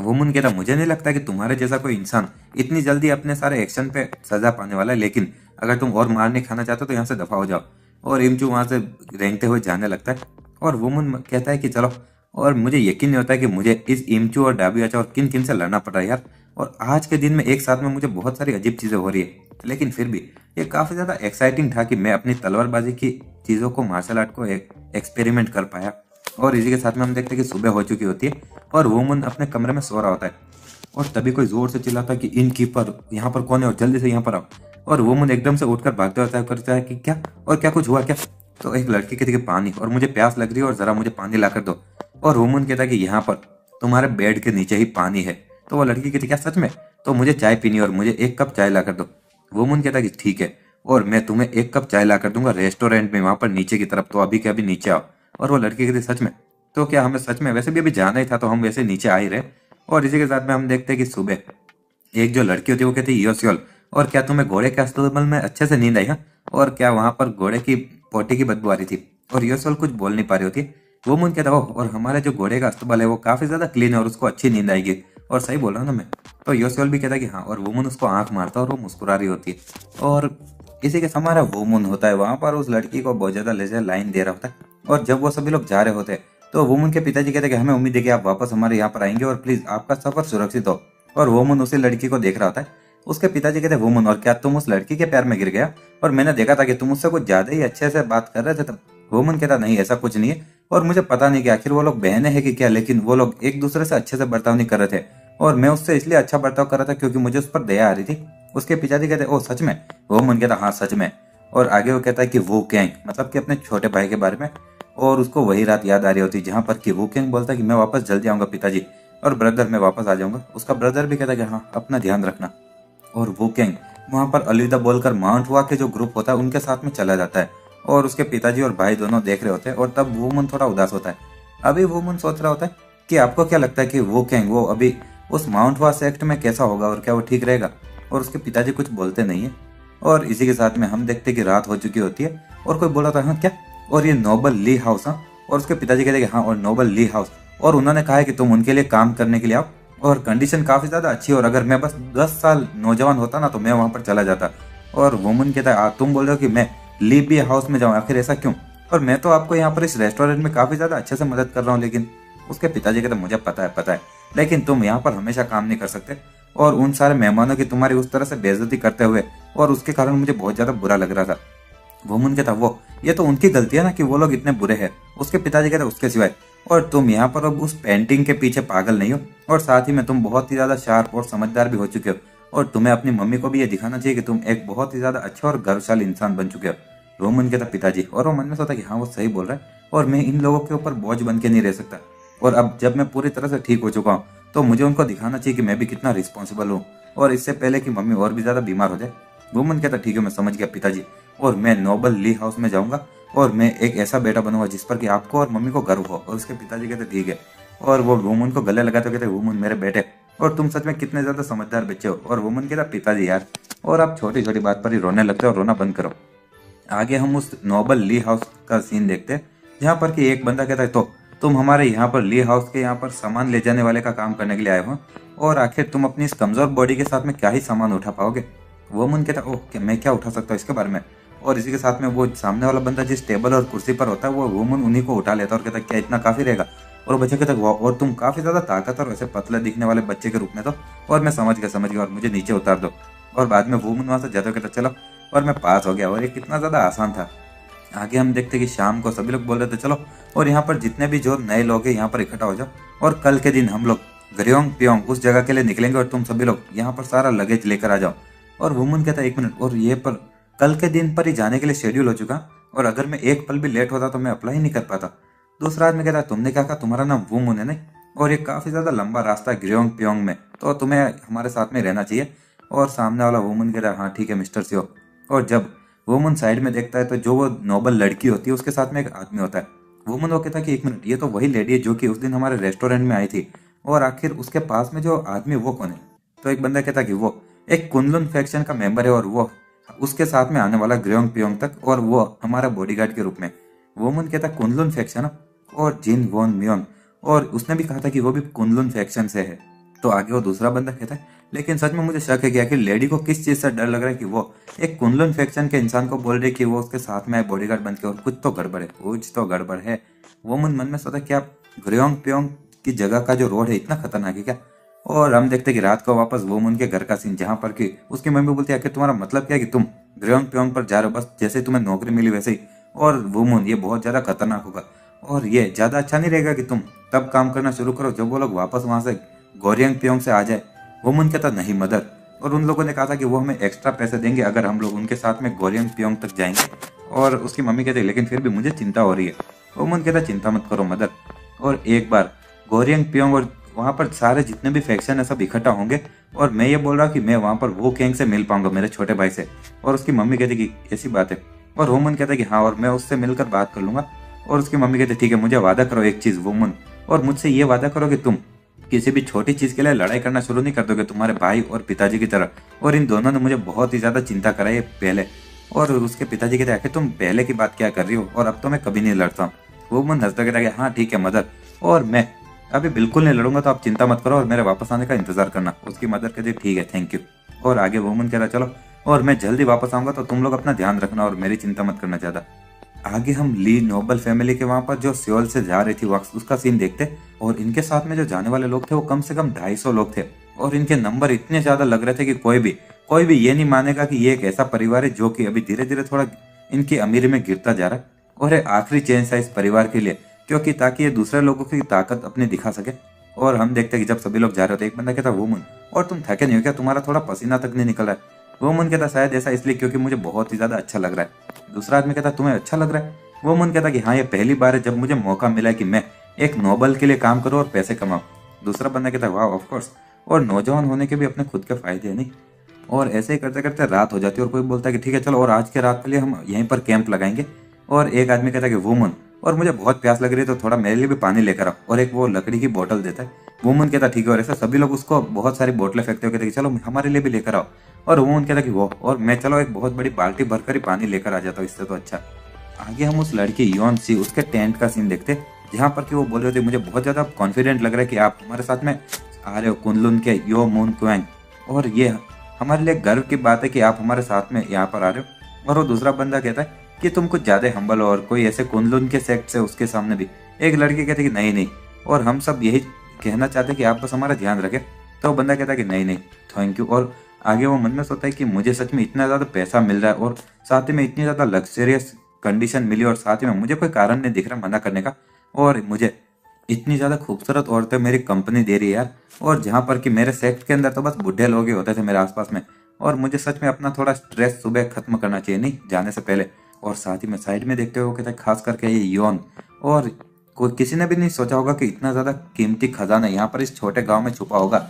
वुमन कहता मुझे नहीं लगता कि तुम्हारे जैसा कोई इंसान इतनी जल्दी अपने सारे एक्शन पे सजा पाने वाला है, लेकिन अगर तुम और मार नहीं खाना चाहते तो यहाँ से दफा हो जाओ। और इमचू वहां से रेंगते हुए जाने लगता है और वुमन कहता है कि चलो, और मुझे यकीन नहीं होता है कि मुझे इस इमचू और डाबियाचा और किन किन से लड़ना पड़ रहा है यार। और आज के दिन में एक साथ में मुझे बहुत सारी अजीब चीजें हो रही है, लेकिन फिर भी ये काफी ज्यादा एक्साइटिंग था कि मैं अपनी तलवारबाजी की चीजों को, मार्शल आर्ट को एक्सपेरिमेंट कर पाया। और इसी के साथ में हम देखते हैं कि सुबह हो चुकी होती है और वुमन अपने कमरे में सो रहा होता है और तभी कोई जोर से चिल्लाता है कि इन कीपर यहाँ पर कौन है और जल्दी से यहाँ पर आओ। और वुमन एकदम से उठकर भागते होता है, करता है कि क्या और क्या कुछ हुआ क्या। तो एक लड़की कहती है कि पानी, और मुझे प्यास लग रही है और जरा मुझे पानी ला कर दो। और वुमन कहता है कि यहाँ पर तुम्हारे बेड के नीचे ही पानी है। तो वो लड़की कहती क्या सच में, तो मुझे चाय पीनी है और मुझे 1 कप चाय ला कर दो। वुमन कहता है कि ठीक है, और मैं तुम्हें 1 कप चाय ला कर दूंगा रेस्टोरेंट में वहां पर नीचे की तरफ, तो अभी के अभी नीचे आओ। और वो लड़की कहती सच में, तो क्या हमें सच में, वैसे भी अभी जाना ही था तो हम वैसे नीचे आ ही रहे। और इसी के साथ में हम देखते हैं कि सुबह एक जो लड़की होती है वो कहती है योसियोल, और क्या तुम्हें घोड़े के अस्तबल में अच्छे से नींद आई है, और क्या वहां पर घोड़े की पोटी की बदबू आ रही थी। और योसियोल कुछ बोल नहीं पा रही होती। वो मुन कहता हो, और हमारे जो घोड़े का अस्तबल है वो काफी ज्यादा क्लीन है और उसको अच्छी नींद आएगी, और सही बोल रहा हूं ना मैं। तो योसियोल भी कहता है कि हाँ, और वुमन उसको आंख मारता है और वो मुस्कुरा रही होती है। और इसी के हमारा वुमन होता है वहां पर उस लड़की को बहुत ज्यादा लेजर लाइन दे रहा होता है। और जब वो सभी लोग जा रहे होते हैं तो वुमन के पिताजी कहते हैं कि हमें उम्मीद है कि आप वापस हमारे यहाँ पर आएंगे और प्लीज आपका सफर सुरक्षित हो। और वुमन उसी लड़की को देख रहा होता है। उसके पिताजी कहते हैं वुमन, और क्या तुम उस लड़की के प्यार में गिर गया, और मैंने देखा था कि तुम उससे कुछ ज्यादा ही अच्छे से बात कर रहे थे तब। वुमन कहता नहीं, ऐसा कुछ नहीं है, और मुझे पता नहीं कि आखिर वो लोग बहने हैं कि क्या, लेकिन वो लोग एक दूसरे से अच्छे से बर्ताव नहीं कर रहे थे, और मैं उससे इसलिए अच्छा बर्ताव कर रहा था क्योंकि मुझे उस पर दया आ रही थी। उसके पिताजी कहते ओ सच में। वुमन कहता हाँ सच में। और आगे वो कहता है कि वो कैंग, मतलब कि अपने छोटे भाई के बारे में, और उसको वही रात याद आ रही होती जहां पर कि वो कैंग बोलता है कि मैं वापस जल्दी आऊंगा पिताजी, और ब्रदर मैं वापस आ जाऊंगा। उसका ब्रदर भी कहता है कि हाँ अपना ध्यान रखना। और वो कैंग वहां पर अलविदा बोलकर माउंट हुआ के जो ग्रुप होता है उनके साथ में चला जाता है, और उसके पिताजी और भाई दोनों देख रहे होते हैं। और तब वुमन थोड़ा उदास होता है। अभी वुमन सोच रहा होता है कि आपको क्या लगता है कि वो कैंग वो अभी उस माउंट हुआ सेक्ट में कैसा होगा, और क्या वो ठीक रहेगा। और उसके पिताजी कुछ बोलते नहीं है। और इसी के साथ में हम देखते हैं कि रात हो चुकी होती है, और कोई बोला था हाँ क्या, और ये नोबल ली हाउस। हाँ, और उसके पिताजी कहते हैं कि हाँ, और नोबल ली हाउस, और उन्होंने कहा है कि तुम उनके लिए काम करने के लिए आओ, और कंडीशन काफी ज्यादा अच्छी है, और अगर मैं बस 10 साल नौजवान होता ना तो मैं वहां पर चला जाता। और वुमन कहता है तुम बोल रहे हो कि मैं लीबी हाउस में जाऊँ, आखिर ऐसा क्यों, और मैं तो आपको यहाँ पर इस रेस्टोरेंट में काफी ज्यादा अच्छे से मदद कर रहा हूँ। लेकिन उसके पिताजी कहते मुझे पता है, लेकिन तुम यहाँ पर हमेशा काम नहीं कर सकते, और उन सारे मेहमानों की तुम्हारी उस तरह से बेइज्जती करते हुए, और उसके कारण मुझे बहुत ज्यादा बुरा लग रहा था। वुमन कहता वो ये तो उनकी गलती है ना कि वो लोग इतने बुरे हैं। उसके पिताजी कहते उसके सिवाय, और तुम यहाँ पर अब उस पेंटिंग के पीछे पागल नहीं हो, और साथ ही में तुम बहुत ही ज्यादा शार्प और समझदार भी हो चुके हो, और तुम्हें अपनी मम्मी को भी ये दिखाना चाहिए कि तुम एक बहुत ही ज्यादा अच्छा और गौरवशाली इंसान बन चुके हो। वुमन कहता पिताजी, और वो मन में सोचा कि हाँ वो सही बोल रहा है, और मैं इन लोगों के ऊपर बोझ बन के नहीं रह सकता, और अब जब मैं पूरी तरह से ठीक हो चुका हूँ तो मुझे उनको दिखाना चाहिए कि मैं भी कितना रिस्पॉन्सिबल हूँ, और इससे पहले कि मम्मी और भी ज्यादा बीमार हो जाए। वुमन कहता ठीक है मैं समझ गया पिताजी, और मैं नोबल ली हाउस में जाऊंगा, और मैं एक ऐसा बेटा बनूंगा जिस पर कि आपको और मम्मी को गर्व हो। और उसके पिताजी कहते ठीक है, और वो वुमन को गले लगाते कहते वुमन मेरे बेटे, और तुम सच में कितने ज्यादा समझदार बच्चे हो। और वुमन कहता पिताजी यार, और आप छोटी छोटी बात पर ही रोने लगते हो, और रोना बंद करो। आगे हम उस नोबल ली हाउस का सीन देखते हैं जहाँ पर कि एक बंदा कहता है तो तुम हमारे यहाँ पर ली हाउस के यहाँ पर सामान ले जाने वाले का काम करने के लिए आए हो, और आखिर तुम अपनी इस कमजोर बॉडी के साथ में क्या ही सामान उठा पाओगे। वो मन कहता ओह मैं क्या उठा सकता हूँ इसके बारे में। और इसी के साथ में वो सामने वाला बंदा जिस टेबल और कुर्सी पर होता है वो वुमन उन्हीं को उठा लेता है, और कहता क्या इतना काफी रहेगा। और बच्चे कहता वाह, और तुम काफी ज्यादा ताकत और वैसे पतले दिखने वाले बच्चे के रूप में, तो और मैं समझ गया, और मुझे नीचे उतार दो। और बाद में वुमन वहां से जाते कहता चलो, और मैं पास हो गया, और ये कितना ज्यादा आसान था। आगे हम देखते कि शाम को सभी लोग बोल रहे थे चलो, और यहाँ पर जितने भी जो नए लोग हैं यहाँ पर इकट्ठा हो जाओ, और कल के दिन हम लोग ग्रियोंग पियोंग उस जगह के लिए निकलेंगे, और तुम सभी लोग यहाँ पर सारा लगेज लेकर आ जाओ। और वुमन कहता है 1 मिनट, और ये पर कल के दिन पर ही जाने के लिए शेड्यूल हो चुका, और अगर मैं एक पल भी लेट होता तो मैं अप्लाई नहीं कर पाता। दूसरा आदमी कहता है तुमने क्या कहा, तुम्हारा नाम वुमन है नहीं, और ये काफी ज्यादा लंबा रास्ता है ग्रियोंग पियोंग में, तो तुम्हें हमारे साथ में रहना चाहिए। और सामने वाला वुमन कहता है हाँ ठीक है मिस्टर सियो। और जब वुमन साइड में देखता है तो जो वो नोबल लड़की होती है उसके साथ में एक आदमी होता है। वुमन वो कहता है कि 1 मिनट, ये तो वही लेडी है जो कि उस दिन हमारे रेस्टोरेंट में आई थी, और आखिर उसके पास में जो आदमी वो कौन है। तो एक बंदा कहता है कि वो एक कुनलुन फैक्शन का मेंबर है, और वो उसके साथ में आने वाला ग्रियोंग पियोंग तक, और वो हमारा बॉडीगार्ड के रूप में। वोमन कहता कुनलुन फैक्शन और जिन वॉन म्योन, और उसने भी कहा था कि वो भी कुनलुन फैक्शन से है। तो आगे वो दूसरा बंदा कहता है लेकिन सच में मुझे शक है कि आखिर लेडी को किस चीज से डर लग रहा है कि वो एक कुनलुन फैक्शन के इंसान को बोल रही है कि वो उसके साथ में बॉडीगार्ड बन के, और कुछ तो गड़बड़ है, कुछ तो गड़बड़ है। वो मन में सोचा क्या ग्रियोंग प्योंग की जगह का जो रोड है इतना खतरनाक है क्या। और हम देखते कि रात को वापस वोमुन के घर का सीन, जहाँ पर कि उसकी मम्मी बोलती है कि तुम्हारा मतलब क्या है कि तुम ग्रियोंग प्योंग पर जा रहे हो, बस जैसे तुम्हें नौकरी मिली वैसे ही। और वोमुन ये बहुत ज्यादा खतरनाक होगा और ये ज्यादा अच्छा नहीं रहेगा कि तुम तब काम करना शुरू करो जब वो लोग वापस वहां से गोरियंग प्योंग से आ जाए। वोमुन कहता नहीं मदर, और उन लोगों ने कहा था कि वो हमें एक्स्ट्रा पैसे देंगे अगर हम लोग उनके साथ में गोरियंग प्योंग तक जाएंगे। और उसकी मम्मी कहती है लेकिन फिर भी मुझे चिंता हो रही है। वोमुन कहता चिंता मत करो मदर, और एक बार गोरियंग प्योंग और वहां पर सारे जितने भी फैक्शन है सब इकट्ठा होंगे, और मैं ये बोल रहा कि मैं वहां पर वो कैंग से मिल पाऊंगा, मेरे छोटे भाई से। और उसकी मम्मी कहती कि ऐसी बात है, और वोमन कहता कि हाँ, और मैं उससे मिलकर बात कर लूंगा। और उसकी मम्मी कहती ठीक है, मुझे वादा करो एक चीज वोमन, और मुझसे ये वादा करो कि तुम किसी भी छोटी चीज के लिए लड़ाई करना शुरू नहीं कर दोगे तुम्हारे भाई और पिताजी की तरह। और इन दोनों ने मुझे बहुत ही ज्यादा चिंता कराई है पहले। और उसके पिताजी कहते आखिर तुम पहले की बात क्या कर रही हो, और अब तो मैं कभी नहीं लड़ता हूँ। वोमन हंसता कहता हाँ ठीक है मदर, और मैं अभी बिल्कुल नहीं लड़ूंगा, तो आप चिंता मत करो और मेरे वापस आने का इंतजार करना। उसकी मदर कहती ठीक है थैंक यू। और आगे वोमन कह रहा चलो, और मैं जल्दी वापस आऊंगा, तो तुम लोग अपना ध्यान रखना और मेरी चिंता मत करना ज्यादा। आगे हम ली नोबल फैमिली के वहां पर जो सियोल से जा रही थी उसका सीन देखते, और इनके साथ में जो जाने वाले लोग थे वो कम से कम 250 लोग थे, और इनके नंबर इतने ज्यादा लग रहे थे कि कोई भी ये नहीं मानेगा कि ये एक ऐसा परिवार है जो कि अभी धीरे धीरे थोड़ा इनकी अमीरी में गिरता जा रहा है, और एक आखिरी चेंज था इस परिवार के लिए, क्योंकि ताकि ये दूसरे लोगों की ताकत अपनी दिखा सके। और हम देखते कि जब सभी लोग जा रहे होते, एक बंदा कहता वोमन, और तुम थके नहीं हो क्या, तुम्हारा थोड़ा पसीना तक नहीं निकल रहा है। वोमन कहता शायद ऐसा इसलिए क्योंकि मुझे बहुत ही ज्यादा अच्छा लग रहा है। दूसरा आदमी कहता तुम्हें अच्छा लग रहा है। वोमन कहता कि हाँ, ये पहली बार है जब मुझे मौका मिला है कि मैं एक नोबल के लिए काम करूँ और पैसे कमाऊं। दूसरा बंदा कहता वाह ऑफ कोर्स, और नौजवान होने के भी अपने खुद के फायदे हैं नहीं। और ऐसे ही करते करते रात हो जाती है, और कोई बोलता है कि ठीक है चलो, और आज के रात के लिए हम यहीं पर कैंप लगाएंगे। और एक आदमी कहता है कि वुमन, और मुझे बहुत प्यास लग रही है तो थोड़ा मेरे लिए भी पानी लेकर आओ, और एक वो लकड़ी की बोतल देता है। वुमन कहता ठीक है, और ऐसा सभी लोग उसको बहुत सारी बोतलें फेंकते हुए कहते कि चलो हमारे लिए भी लेकर आओ। और वुमन कहता कि वो, और मैं चलो एक बहुत बड़ी बाल्टी भरकर ही पानी लेकर आ जाता हूँ, इससे तो अच्छा। आगे हम उस लड़की योन सी उसके टेंट का सीन देखते, जहाँ पर कि वो बोल रहे थे मुझे बहुत ज्यादा कॉन्फिडेंट लग रहा है कि आप हमारे साथ में आ रहे हो कुनलुन के यो मून क्वेंग, और ये हमारे लिए गर्व की बात है कि आप हमारे साथ में यहाँ पर आ रहे हो। और वो दूसरा बंदा कहता है कि तुम कुछ ज्यादा हम्बल हो, और कोई ऐसे कुनलुन के सेक्ट से उसके सामने भी। एक लड़की कहती कि नहीं नहीं, और हम सब यही कहना चाहते हैं कि आप बस हमारा ध्यान रखें। तो वो बंदा कहता है कि नहीं नहीं थैंक यू। और आगे वो मन में सोचता है कि मुझे सच में इतना ज्यादा पैसा मिल रहा है, और साथ ही में इतनी ज्यादा लग्जरियस कंडीशन मिली, और साथ ही में मुझे कोई कारण नहीं दिख रहा मना करने का, और मुझे इतनी ज्यादा खूबसूरत औरतें मेरी कंपनी दे रही है यार। और जहाँ पर कि मेरे सेक्ट के अंदर तो बस बुढ़े लोग ही होते थे मेरे आसपास में, और मुझे सच में अपना थोड़ा स्ट्रेस सुबह खत्म करना चाहिए नहीं जाने से पहले। और साथ ही में साइड में देखते हुए वो कहता है खास करके ये योन, और कोई किसी ने भी नहीं सोचा होगा कि इतना ज्यादा कीमती खजाना यहाँ पर इस छोटे गांव में छुपा होगा,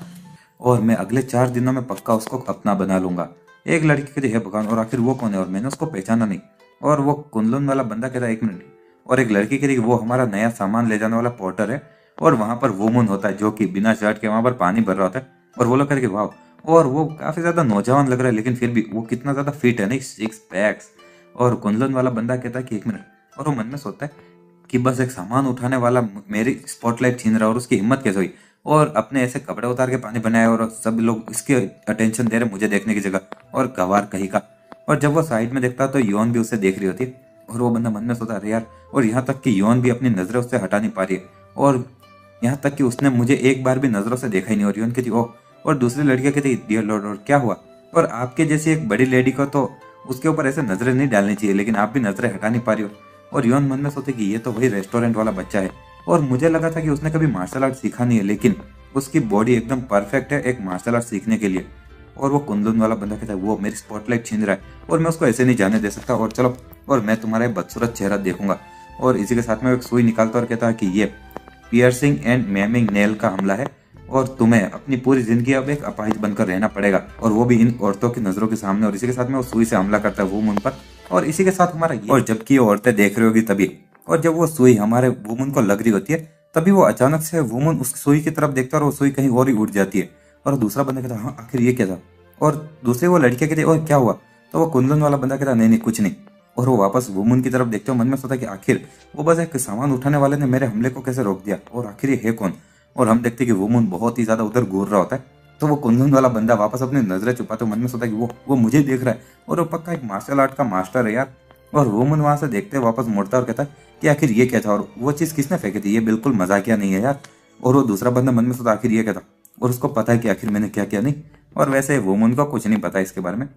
और मैं अगले 4 दिनों में पक्का उसको अपना बना लूंगा। एक लड़की कहती है भगवान, और आखिर वो कौन है, और मैंने उसको पहचाना नहीं। और वो कुनलुन वाला बंदा कहता है एक मिनट, और एक लड़की कहती है वो हमारा नया सामान ले जाने वाला पोर्टर है। और वहां पर वुमन होता है जो कि बिना शर्ट के वहां पर पानी भर रहा होता है, और वो लोग कहते वाह, और वो काफी ज्यादा नौजवान लग रहा है, लेकिन फिर भी वो कितना ज्यादा फिट है नहीं, 6 पैक्स। और कुनलुन वाला बंदा कहता है कि एक मिनट, और वो मन में सोचता है कि बस एक सामान उठाने वाला मेरी स्पॉटलाइट छीन रहा, और उसकी हिम्मत कैसे हुई, और अपने ऐसे कपड़े उतार के पानी बनाए, और सब लोग इसके अटेंशन दे रहे मुझे देखने की जगह, और गवार कहीं का। और जब वो साइड में देखता तो योन भी उसे देख रही होती है, और वो बंदा मन में सोचता अरे यार, और यहाँ तक कि योन भी अपनी नजरें उससे हटा नहीं पा रही है, और यहाँ तक कि उसने मुझे एक बार भी नजरों से देखा ही नहीं। और योन कहती ओह, और दूसरी लड़कियां कहती डियर लॉर्ड, और क्या हुआ, और आपके जैसी एक बड़ी लेडी को तो उसके ऊपर ऐसे नजरें नहीं डालनी चाहिए, लेकिन आप भी नजरें हटा नहीं पा रही हो। और योन मन में सोचे कि ये तो वही रेस्टोरेंट वाला बच्चा है, और मुझे लगा था कि उसने कभी मार्शल आर्ट सीखा नहीं है, लेकिन उसकी बॉडी एकदम परफेक्ट है एक मार्शल आर्ट सीखने के लिए। और वो कुंदन वाला बंदा कहता है वो मेरी स्पॉटलाइट छीन रहा है, और मैं उसको ऐसे नहीं जाने दे सकता, और चलो, और मैं तुम्हारा बदसूरत चेहरा देखूंगा। और इसी के साथ में एक सुई निकालता और कहता है कि ये पियर्सिंग एंड मैमिंग नेल का हमला है, और तुम्हें अपनी पूरी जिंदगी अब एक अपाहिज बनकर रहना पड़ेगा, और वो भी इन औरतों की नजरों के सामने। और इसी के साथ में वो सुई से हमला करता है वुमन पर, और इसी के साथ हमारा और जबकि ये औरतें देख रही होगी तभी, और जब वो सुई हमारे वुमन को लग रही होती है, तभी वो अचानक से वुमन उस सुई की तरफ देखता है, और वो सुई कहीं और ही उड़ जाती है। और दूसरा बंदा कहता है हाँ आखिर ये क्या था, और दूसरी वो लड़कियां कहती है और क्या हुआ, तो वो कुंदन वाला बंदा कहता नहीं नहीं कुछ नहीं। और वो वापस वुमन की तरफ देखते हो मन में सोचा कि आखिर वो बस एक सामान उठाने वाले ने मेरे हमले को कैसे रोक दिया, और आखिर ये है कौन। और हम देखते कि वुमन बहुत ही ज्यादा उधर घूर रहा होता है। तो वो कुंदन वाला बंदा वापस अपनी नजरें छुपाते मन में सोचा कि वो मुझे देख रहा है, और वो पक्का एक मार्शल आर्ट का मास्टर है यार। और वुमन वहां से देखते वापस मुड़ता और कहता है कि आखिर ये क्या था, और वो चीज किसने फेंकी थी, ये बिल्कुल मजाकिया नहीं है यार। और वो दूसरा बंदा मन में सोचा आखिर ये क्या था, और उसको पता है कि आखिर मैंने क्या किया नहीं। और वैसे वुमन को कुछ नहीं पता इसके बारे में।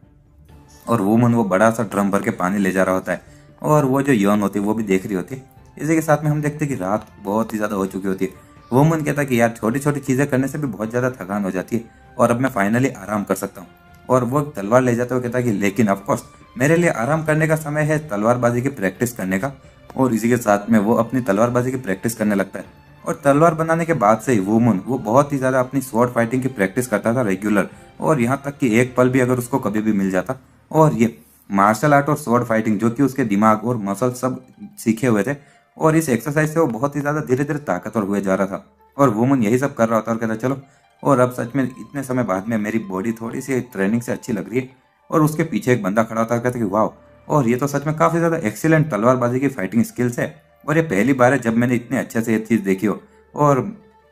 और वुमन वो बड़ा सा ड्रम भर के पानी ले जा रहा होता है, और वो जो यौन होती है वो भी देख रही होती है। इसी के साथ में हम देखते हैं कि रात बहुत ही ज्यादा हो चुकी होती है। वुमन कहता है कि यार छोटी छोटी चीजें करने से भी बहुत ज्यादा थकान हो जाती है, और अब मैं फाइनली आराम कर सकता हूँ। और वो तलवार ले जाते हुए कहता है कि लेकिन ऑफकोर्स मेरे लिए आराम करने का समय है तलवारबाजी की प्रैक्टिस करने का। और इसी के साथ में वो अपनी तलवारबाजी की प्रैक्टिस करने लगता है। और तलवार बनाने के बाद से ही वुमन वो बहुत ही ज्यादा अपनी स्वॉर्ड फाइटिंग की प्रैक्टिस करता था रेगुलर। और यहाँ तक कि एक पल भी अगर उसको कभी भी मिल जाता, और ये मार्शल आर्ट और स्वॉर्ड फाइटिंग जो कि उसके दिमाग और मसल सब सीखे हुए थे, और इस एक्सरसाइज से वो बहुत ही ज्यादा धीरे धीरे ताकतवर हुए जा रहा था। और वुमन यही सब कर रहा होता और कहता चलो, और अब सच में इतने समय बाद में मेरी बॉडी थोड़ी सी ट्रेनिंग से अच्छी लग रही है। और उसके पीछे एक बंदा खड़ा होता है, कहता कि वाह, और ये तो सच में काफी ज्यादा एक्सीलेंट तलवारबाजी की फाइटिंग स्किल्स है, और ये पहली बार है जब मैंने इतने अच्छे से ये चीज देखी हो, और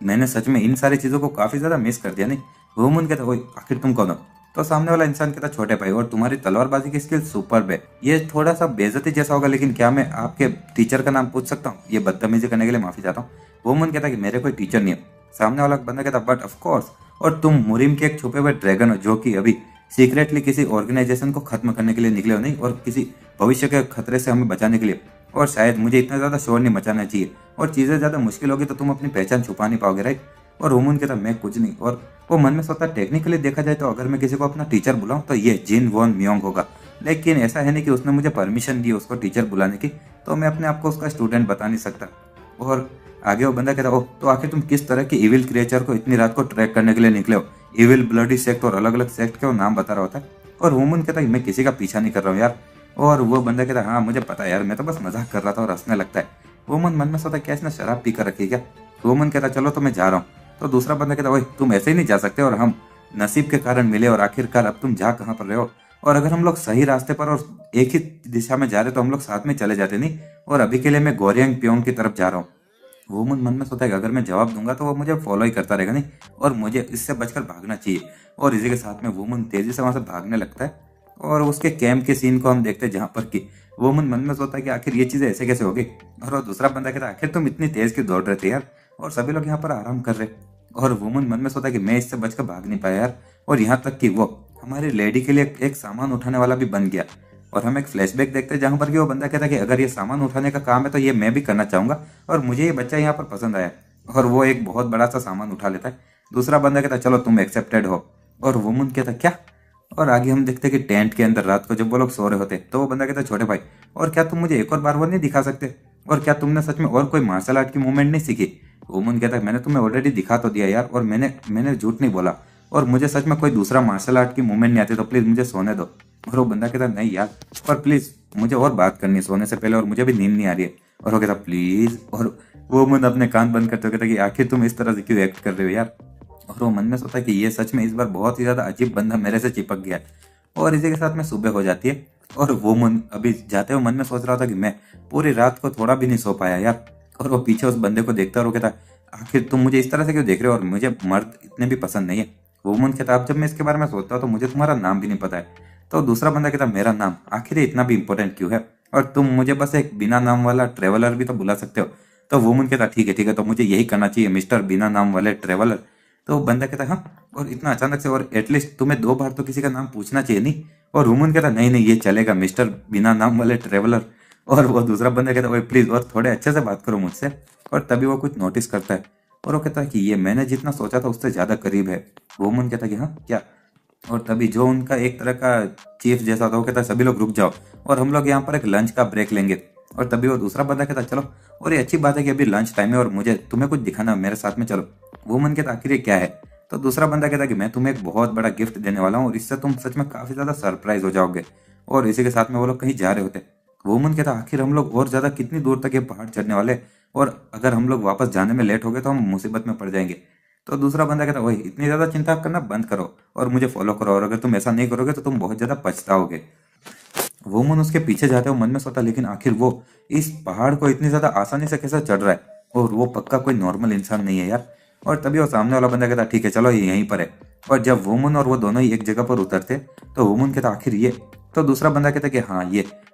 मैंने सच में इन सारी चीजों को काफी ज्यादा मिस कर दिया नहीं। वुमन कहता ओए आखिर तुम कौन हो। तो सामने वाला इंसान कहता छोटे भाई, और तुम्हारी तलवारबाजी की स्किल सुपर्ब है। ये थोड़ा सा बेइज्जती जैसा होगा, लेकिन क्या मैं आपके टीचर का नाम पूछ सकता हूँ। ये बदतमीजी करने के लिए माफी चाहता हूँ। वुमन कहता कि मेरे कोई टीचर नहीं है। सामने वाला बंदा कहता बट ऑफ कोर्स, और तुम मुरिम के एक छुपे हुए ड्रैगन हो जो कि अभी सीक्रेटली किसी ऑर्गेनाइजेशन को खत्म करने के लिए निकले हो नहीं, और किसी भविष्य के खतरे से हमें बचाने के लिए। और शायद मुझे इतना ज्यादा शोर नहीं मचाना चाहिए, और चीजें ज्यादा मुश्किल होगी तो तुम अपनी पहचान छुपा नहीं पाओगे, राइट। और वुमन कहता मैं कुछ नहीं। और वो मन में सोचता टेक्निकली देखा जाए तो अगर मैं किसी को अपना टीचर बुलाऊं तो ये जिन वॉन मियोंग होगा, लेकिन ऐसा है नहीं कि उसने मुझे परमिशन दी उसको टीचर बुलाने की, तो मैं अपने आप को उसका स्टूडेंट बता नहीं सकता। और आगे वो बंदा कहता ओह तो आखिर तुम किस तरह की इविल क्रिएचर को इतनी रात को ट्रैक करने के लिए निकले हो। इविल ब्लडी सेक्ट और अलग अलग सेक्ट के वो नाम बता रहा होता है। और वुमन कहता है मैं किसी का पीछा नहीं कर रहा हूँ यार। और वो बंदा कहता हाँ मुझे पता है यार, मैं तो बस मजाक कर रहा था, और हंसने लगता है। वुमन मन में सोचता क्या इसने शराब पी कर रखी क्या। वुमन कहता चलो तो मैं जा रहा हूँ। तो दूसरा बंदा कहता ओए तुम ऐसे ही नहीं जा सकते, और हम नसीब के कारण मिले, और आखिरकार अब तुम जा कहाँ पर रहे हो। और अगर हम लोग सही रास्ते पर और एक ही दिशा में जा रहे तो हम लोग साथ में चले जाते नहीं। और अभी के लिए मैं गोरियांग प्योंग की तरफ जा रहा हूँ। वुमन मन में सोचा है कि अगर मैं जवाब दूंगा तो वो मुझे फॉलो ही करता रहेगा नहीं, और मुझे इससे बचकर भागना चाहिए। और इसी के साथ में वुमन तेजी से वहां से भागने लगता है। और उसके कैंप के सीन को हम देखते हैं जहां पर कि वुमन मन में सोचता है कि आखिर ये चीजें ऐसे कैसे हो गई। और वो दूसरा बंदा कहता है आखिर तुम इतनी तेज क्यों दौड़ रहे थे यार, और सभी लोग यहाँ पर आराम कर रहे। और वुमन मन में सोचता है कि मैं इससे बचकर भाग नहीं पाया यार। और यहाँ तक कि वो हमारी लेडी के लिए एक सामान उठाने वाला भी बन गया। और हम एक फ्लैशबैक देखते हैं जहां पर कि वो बंदा कहता है कि अगर ये सामान उठाने का काम है तो ये मैं भी करना चाहूंगा, और मुझे ये बच्चा यहाँ पर पसंद आया। और वो एक बहुत बड़ा सा सामान उठा लेता है। दूसरा बंदा कहता है चलो तुम एक्सेप्टेड हो। और वुमन कहता क्या। और आगे हम देखते हैं कि टेंट के अंदर रात को जब वो लोग सो रहे होते तो वो बंदा कहता है छोटे भाई, और क्या तुम मुझे एक और बार वो नहीं दिखा सकते, और क्या तुमने सच में और कोई मार्शल आर्ट की मूवमेंट नहीं सीखी। वुमन कहता है मैंने तुम्हें ऑलरेडी दिखा तो दिया यार, और मैंने झूठ नहीं बोला, और मुझे सच में कोई दूसरा मार्शल आर्ट की मूवमेंट नहीं आती, तो प्लीज मुझे सोने दो। और वो बंदा कहता नहीं यार, और प्लीज मुझे और बात करनी है सोने से पहले, और मुझे भी नींद नहीं आ रही है। और वो कहता प्लीज। और वो मन अपने कान बंद करते हुए कहता कि आखिर तुम इस तरह से क्यों एक्ट कर रहे हो यार। और वो मन में सोचता है कि ये सच में इस बार बहुत ही ज्यादा अजीब बंदा मेरे से चिपक गया है। और इसी के साथ में सुबह हो जाती है। और वो मन अभी जाते हुए मन में सोच रहा था कि मैं पूरी रात को थोड़ा भी नहीं सो पाया यार। और वो पीछे उस बंदे को देखता है और वो कहता आखिर तुम मुझे इस तरह से क्यों देख रहे हो, और मुझे मर्द इतने भी पसंद नहीं है। वुमन कहता अब जब मैं इसके बारे में सोचता हूँ तो मुझे तुम्हारा नाम भी नहीं पता है। तो दूसरा बंदा कहता मेरा नाम आखिर इतना भी इंपॉर्टेंट क्यों है, और तुम मुझे बस एक बिना नाम वाला ट्रेवलर भी तो बुला सकते हो। तो वुमन कहता ठीक है तो मुझे यही करना चाहिए मिस्टर बिना नाम वाले ट्रेवलर। तो बंदा कहता हाँ, और इतना अचानक से, और एटलीस्ट तुम्हें 2 बार तो किसी का नाम पूछना चाहिए नहीं। और वुमन कहता नहीं ये चलेगा मिस्टर बिना नाम वाले ट्रेवलर। और वो दूसरा बंदा कहता ओए प्लीज और थोड़े अच्छे से बात करो मुझसे। और तभी वो कुछ नोटिस करता है, और वो कहता है कि ये मैंने जितना सोचा था उससे ज्यादा करीब है। वुमन कहता है कि हाँ क्या। और तभी जो उनका एक तरह का चीफ जैसा था वो कहता है सभी लोग रुक जाओ, और हम लोग यहाँ पर एक लंच का ब्रेक लेंगे। और तभी वो दूसरा बंदा कहता चलो, और ये अच्छी बात है कि अभी लंच टाइम है और मुझे तुम्हें कुछ दिखाना है, मेरे साथ में चलो। वुमन कहता आखिर ये क्या है। तो दूसरा बंदा कहता कि मैं तुम्हें एक बहुत बड़ा गिफ्ट देने वाला हूँ, और इससे तुम सच में काफी ज्यादा सरप्राइज हो जाओगे। और इसी के साथ में वो लोग कहीं जा रहे होते। वुमन कहता आखिर हम लोग और ज्यादा कितनी दूर तक ये पहाड़ चढ़ने वाले, और अगर हम लोग वापस जाने में लेट हो गए तो हम मुसीबत में पड़ जाएंगे। तो दूसरा बंदा कहता वही इतनी ज्यादा चिंता करना बंद करो और मुझे फॉलो करो, और अगर तुम ऐसा नहीं करोगे तो तुम बहुत ज्यादा पछताओगे। वुमन उसके पीछे जाते हुए मन में सोचा लेकिन आखिर वो इस पहाड़ को इतनी ज्यादा आसानी से कैसे चढ़ रहा है, और वो पक्का कोई नॉर्मल इंसान नहीं है यार। और तभी वो सामने वाला बंदा कहता ठीक है चलो ये यहीं पर है। और जब वुमन और वो दोनों ही एक जगह पर उतरते तो वुमन कहता आखिर ये, तो दूसरा बंदा कहता कि हाँ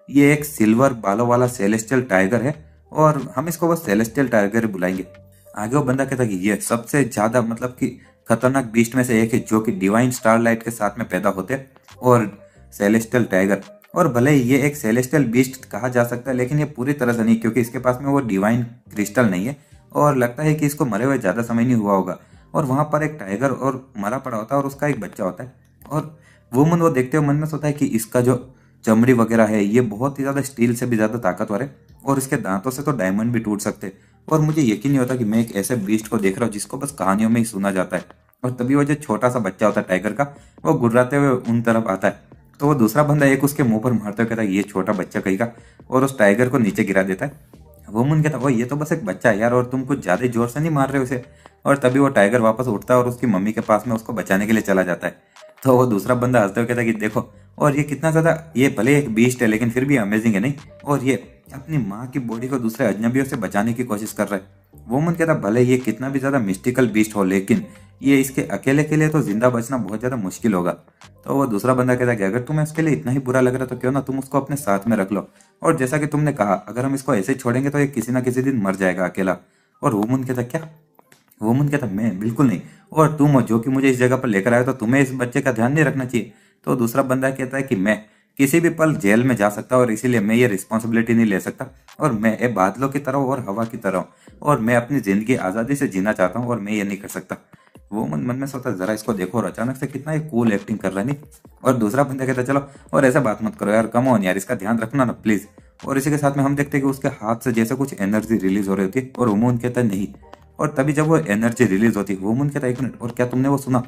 ये एक सिल्वर बालों वाला सेलेस्टियल टाइगर है और हम इसको बस सेलेस्टियल टाइगर बुलाएंगे। आगे वो बंदा कहता कि ये सबसे ज्यादा मतलब कि खतरनाक बीस्ट में से एक है जो कि डिवाइन स्टारलाइट के साथ में पैदा होते हैं और सेलेस्टियल टाइगर। और भले ही ये एक सेलेस्टियल बीस्ट कहा जा सकता है लेकिन ये पूरी तरह से नहीं, क्योंकि इसके पास में वो डिवाइन क्रिस्टल नहीं है और लगता है कि इसको मरे हुए ज्यादा समय नहीं हुआ होगा। और वहां पर एक टाइगर और मरा पड़ा होता है और उसका एक बच्चा होता है। और वुमन वो देखते हुए मन में सोचता है कि इसका जो चमड़ी वगैरह है ये बहुत ही ज्यादा स्टील से भी ज्यादा ताकतवर है और इसके दांतों से तो डायमंड भी टूट सकते हैं। और मुझे यकीन नहीं होता कि मैं एक ऐसे बीस्ट को देख रहा हूँ जिसको बस कहानियों में ही सुना जाता है। और तभी वो जो छोटा सा बच्चा होता है टाइगर का, वो गुर्राते हुए उन तरफ आता है। तो वो दूसरा बंदा एक उसके मुंह पर मारते हुए कहता है ये छोटा बच्चा कहीं का, और उस टाइगर को नीचे गिरा देता है। वो मन कहता वो ये तो बस एक बच्चा है यार और तुम कुछ ज्यादा जोर से नहीं मार रहे हो उसे। और तभी वो टाइगर वापस उठता है और उसकी मम्मी के पास में उसको बचाने के लिए चला जाता है। तो वो दूसरा बंदा हंसते हुए कहता है कि देखो, और ये कितना ज्यादा, ये भले एक बीस्ट है लेकिन फिर भी अमेजिंग है नहीं, और ये अपनी माँ की बॉडी को दूसरे अजनबियों से बचाने की कोशिश कर रहा है। वो मन कहता भले ये कितना भी ज्यादा मिस्टिकल बीस्ट हो लेकिन ये इसके अकेले के लिए तो जिंदा बचना बहुत ज्यादा मुश्किल होगा। तो वो दूसरा बंदा कहता है कि अगर तुम्हें उसके लिए इतना ही बुरा लग रहा तो क्यों ना तुम उसको अपने साथ में रख लो, और जैसा कि तुमने कहा अगर हम इसको ऐसे ही छोड़ेंगे तो ये किसी ना किसी दिन मर जाएगा अकेला। और वुमन कहता क्या, वुमन कहता मैं बिल्कुल नहीं, और तुम हो जो कि मुझे इस जगह पर लेकर आए तो तुम्हें इस बच्चे का ध्यान नहीं रखना चाहिए। तो दूसरा बंदा कहता है कि मैं किसी भी पल जेल में जा सकता हूँ और इसीलिए मैं ये रिस्पॉन्सिबिलिटी नहीं ले सकता, और मैं ये बादलों की तरह और हवा की तरह हूँ और मैं अपनी जिंदगी आज़ादी से जीना चाहता हूँ और मैं ये नहीं कर सकता। वो मन में सोचता जरा इसको देखो, और अचानक से कितना ये कूल एक्टिंग कर रहा है नहीं। और दूसरा बंदा कहता चलो और ऐसा बात मत करो यार, कम ऑन यार, इसका ध्यान रखना ना प्लीज। और इसी के साथ में हम देखते हैं कि उसके हाथ से जैसे कुछ एनर्जी रिलीज हो रही होती है और वुमन कहता है नहीं। और तभी जब वो एनर्जी रिलीज होती है वुमन कहता है एक मिनट, और क्या तुमने वो सुना?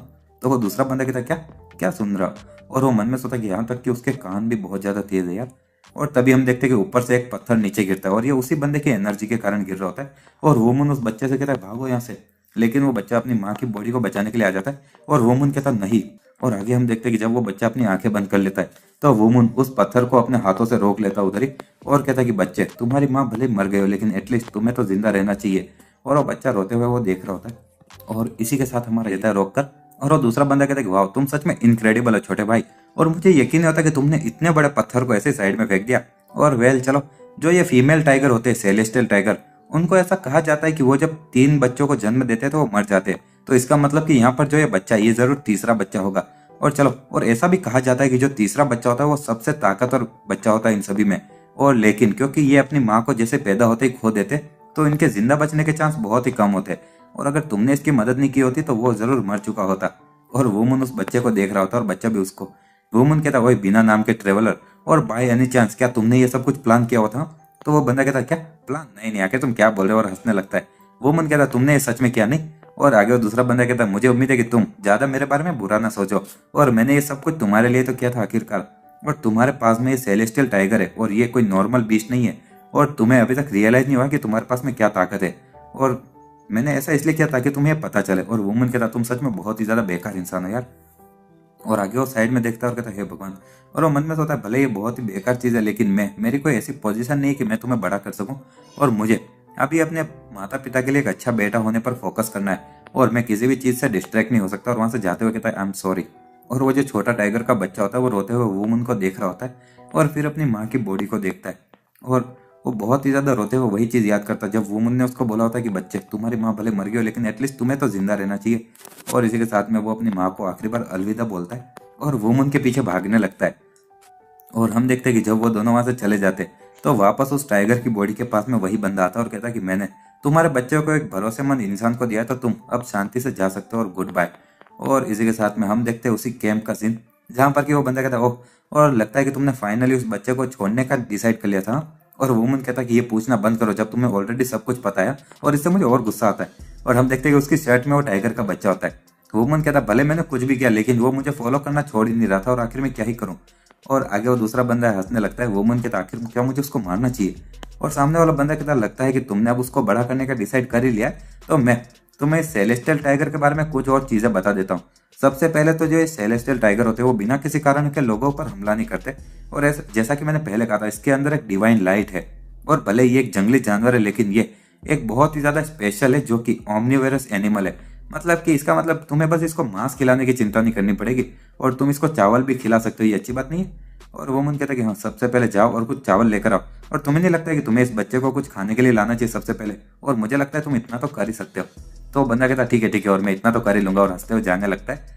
तो वो दूसरा बंदा कहता क्या क्या सुन रहा? और वो मन में सोचा कि यहाँ तक कि उसके कान भी बहुत ज्यादा तेज है यार। और तभी हम देखते हैं कि ऊपर से एक पत्थर नीचे गिरता है और ये उसी बंदे की एनर्जी के कारण गिर रहा होता है। और वुमन उस बच्चे से कहता है भागो यहाँ से, लेकिन वो बच्चा अपनी माँ की बॉडी को बचाने के लिए आ जाता है और वुमन कहता नहीं। और आगे हम देखते हैं कि जब वो बच्चा अपनी आंखें बंद कर लेता है तो वुमन उस पत्थर को अपने हाथों से रोक लेता है उधर ही, और कहता है कि बच्चे तुम्हारी माँ भले मर गए हो लेकिन एटलीस्ट तुम्हें तो जिंदा रहना चाहिए। और वो बच्चा रोते हुए वो देख रहा होता है। और इसी के साथ हमारा रहता है रोक कर, और वो दूसरा बंदा कहता है कि वाह तुम सच में इनक्रेडिबल हो छोटे भाई, और मुझे यकीन नहीं होता कि तुमने इतने बड़े पत्थर को ऐसे साइड में फेंक दिया। और वेल चलो, जो ये फीमेल टाइगर होते हैं सेलेस्टियल टाइगर, उनको ऐसा कहा जाता है कि वो जब 3 बच्चों को जन्म देते हैं तो वो मर जाते हैं, तो इसका मतलब कि यहाँ पर जो ये बच्चा है ये जरूर तीसरा बच्चा होगा। और चलो, और ऐसा भी कहा जाता है कि जो तीसरा बच्चा होता है वो सबसे ताकतवर बच्चा होता है इन सभी में। और लेकिन क्योंकि ये अपनी माँ को जैसे पैदा होते ही खो देते तो इनके जिंदा बचने के चांस बहुत ही कम होते, और अगर तुमने इसकी मदद नहीं की होती तो वो जरूर मर चुका होता। और वुमन उस बच्चे को देख रहा होता और बच्चा भी उसको। वुमन कहता वही बिना नाम के ट्रेवलर, और बाय एनी चांस क्या तुमने ये सब कुछ प्लान किया हुआ था? तो वो बंदा कहता क्या प्लान? नहीं नहीं, आके तुम क्या बोल रहे हो, और हंसने लगता है। वुमन कहता तुमने ये सच में किया नहीं? और आगे वो दूसरा बंदा कहता मुझे उम्मीद है कि तुम ज्यादा मेरे बारे में बुरा ना सोचो, और मैंने ये सब कुछ तुम्हारे लिए तो किया था आखिरकार, और तुम्हारे पास में ये सेलेस्टियल टाइगर है और ये कोई नॉर्मल बीस्ट नहीं है, और तुम्हें अभी तक रियलाइज नहीं हुआ कि तुम्हारे पास में क्या ताकत है, और मैंने ऐसा इसलिए किया ताकि तुम्हें पता चले। और वुमन कहता तुम सच में बहुत ही ज्यादा बेकार इंसान हो यार। और आगे वो साइड में देखता है और कहता है हे भगवान, और वो मन में सोचता है भले ये बहुत ही बेकार चीज़ है लेकिन मेरी कोई ऐसी पोजीशन नहीं है कि मैं तुम्हें बड़ा कर सकूं, और मुझे अभी अपने माता पिता के लिए एक अच्छा बेटा होने पर फोकस करना है, और मैं किसी भी चीज़ से डिस्ट्रैक्ट नहीं हो सकता। और वहां से जाते हुए कहता है आई एम सॉरी। और वो जो छोटा टाइगर का बच्चा होता है वो रोते हुए वुमन को देख रहा होता है और फिर अपनी माँ की बॉडी को देखता है, और वो बहुत ही ज्यादा रोते हुए वही चीज याद करता है जब वुमन ने उसको बोला होता है कि बच्चे तुम्हारी माँ भले मर गई हो लेकिन एटलीस्ट तुम्हें तो जिंदा रहना चाहिए। और इसी के साथ में वो अपनी माँ को आखिरी बार अलविदा बोलता है और वुमन के पीछे भागने लगता है। और हम देखते हैं कि जब वो दोनों वहां से चले जाते तो वापस उस टाइगर की बॉडी के पास में वही बंदा आता है और कहता है कि मैंने तुम्हारे बच्चे को एक भरोसेमंद इंसान को दिया तो तुम अब शांति से जा सकते हो और गुड बाय। और इसी के साथ में हम देखते हैं उसी कैंप का सीन जहाँ पर कि वो बंदा कहता है ओह, और लगता है कि तुमने फाइनली उस बच्चे को छोड़ने का डिसाइड कर लिया था। और वुमन कहता है कि ये पूछना बंद करो जब तुम्हें ऑलरेडी सब कुछ पता है, और इससे मुझे और गुस्सा आता है। और हम देखते हैं कि उसकी शर्ट में वो टाइगर का बच्चा होता है। वुमन कहता है भले मैंने कुछ भी किया लेकिन वो मुझे फॉलो करना छोड़ ही नहीं रहा था और आखिर में क्या ही करूं। और आगे वो दूसरा बंदा हंसने लगता है। वुमन कहता है आखिर क्या मुझे उसको मारना चाहिए? और सामने वाला बंदा कहता लगता है कि तुमने अब उसको बड़ा करने का डिसाइड कर ही लिया, तो मैं तो मैं सेलेस्टियल टाइगर के बारे में कुछ और चीजें बता देता हूँ। सबसे पहले तो जो ये सेलेस्टियल टाइगर होते हैं वो बिना किसी कारण के लोगों पर हमला नहीं करते, और ऐसा जैसा कि मैंने पहले कहा था, इसके अंदर एक डिवाइन लाइट है। और भले ये एक जंगली जानवर है, लेकिन ये एक बहुत ही ज्यादा स्पेशल है, जो कि ओमनिवोरस एनिमल है। मतलब कि इसका मतलब तुम्हें बस इसको मांस खिलाने की चिंता नहीं करनी पड़ेगी, और तुम इसको चावल भी खिला सकते हो, ये अच्छी बात नहीं है। और वो मन कहता है कि हाँ, सबसे पहले जाओ और कुछ चावल लेकर आओ। और तुम्हें नहीं लगता है कि तुम्हें इस बच्चे को कुछ खाने के लिए लाना चाहिए सबसे पहले, और मुझे लगता है तुम इतना तो कर ही सकते हो। तो बंदा कहता ठीक है ठीक है, और मैं इतना तो कर ही लूंगा, और हंसते हुए जाने लगता है।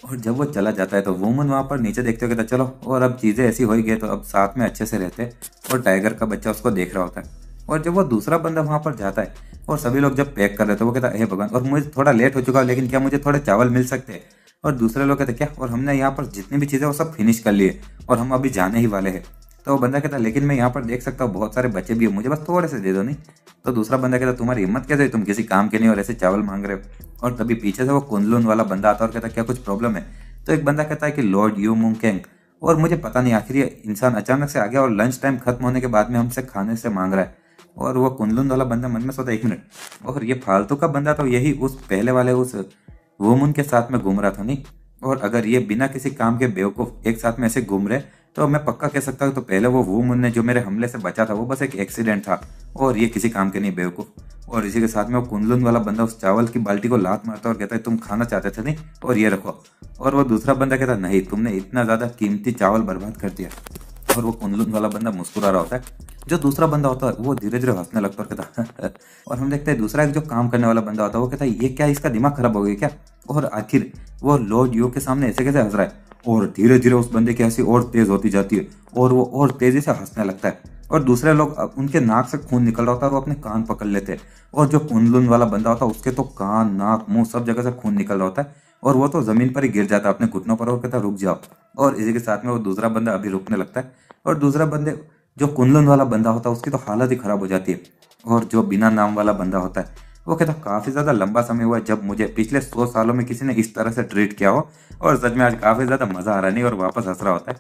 और जब वो चला जाता है तो वुमन वहां पर नीचे देखते हो, कहता चलो, और अब चीजें ऐसी हो ही गई तो अब साथ में अच्छे से रहते हैं। और टाइगर का बच्चा उसको देख रहा होता है। और जब वो दूसरा बंदा वहां पर जाता है और सभी लोग जब पैक कर रहे थे, वो कहता है हे भगवान, और मुझे थोड़ा लेट हो चुका है, लेकिन क्या मुझे थोड़े चावल मिल सकते हैं? और दूसरे लोग कहते क्या, और हमने यहाँ पर जितनी भी चीजें वो सब फिनिश कर लिए, और हम अभी जाने ही वाले हैं। तो वो बंदा कहता लेकिन मैं यहाँ पर देख सकता हूँ बहुत सारे बच्चे भी हैं, मुझे बस थोड़े से दे दो नहीं। तो दूसरा बंदा कहता तुम्हारी हिम्मत कैसे, तुम किसी काम के नहीं और ऐसे चावल मांग रहे हो? और तभी पीछे से वो कुंदलून वाला बंदा आता है और कहता क्या कुछ प्रॉब्लम है? तो एक बंदा कहता है कि लॉर्ड यू मुंग कैंग, और मुझे पता नहीं आखिर ये इंसान अचानक से आ गया और लंच टाइम खत्म होने के बाद में हमसे खाने से मांग रहा है। और वो कुंदलून वाला बंदा मन में सोचा एक मिनट, और ये फालतू का बंदा तो यही उस पहले वाले उस वुमन के साथ में घूम रहा था नहीं। और अगर ये बिना किसी काम के बेवकूफ एक साथ में ऐसे घूम रहे, तो मैं पक्का कह सकता हूँ तो पहले वो वुमन ने जो मेरे हमले से बचा था वो बस एक एक्सीडेंट था, और ये किसी काम के नहीं बेवकूफ। और इसी के साथ में वो कुंदलून वाला बंदा उस चावल की बाल्टी को लात मारता और कहता है तुम खाना चाहते थे नहीं, और ये रखो। और वो दूसरा बंदा कहता नहीं, तुमने इतना ज्यादा कीमती चावल बर्बाद कर दिया। और वो कुंदलून वाला बंदा मुस्कुरा रहा होता है। जो दूसरा बंदा होता है वो धीरे धीरे हंसने लगता है और कहता और हम देखते हैं दूसरा एक जो काम करने वाला बंदा होता है वो कहता है ये क्या, इसका दिमाग खराब हो गया क्या? और आखिर वो लॉर्ड यू के सामने ऐसे कैसे हंस रहा है? और धीरे धीरे उस बंदे की हंसी और तेज होती जाती है, और वो और तेजी से हंसने लगता है। और दूसरे लोग उनके नाक से खून निकल रहा होता है और वो अपने कान पकड़ लेते हैं। और जो कुंदलून वाला बंदा होता है उसके तो कान, नाक, मुंह सब जगह से खून निकल रहा होता है, और वो तो जमीन पर ही गिर जाता है अपने घुटनों पर और कहता रुक जाओ। और इसी के साथ में वो दूसरा बंदा अभी रुकने लगता है, और दूसरा बंदे जो कुंदलून वाला बंदा होता है उसकी तो हालत ही खराब हो जाती है। और जो बिना नाम वाला बंदा होता है वो कहता काफी ज्यादा लंबा समय हुआ है जब मुझे पिछले 100 सालों में किसी ने इस तरह से ट्रीट किया हो, और सच में आज काफी ज्यादा मजा आ रहा नहीं, और वापस हंस रहा होता है।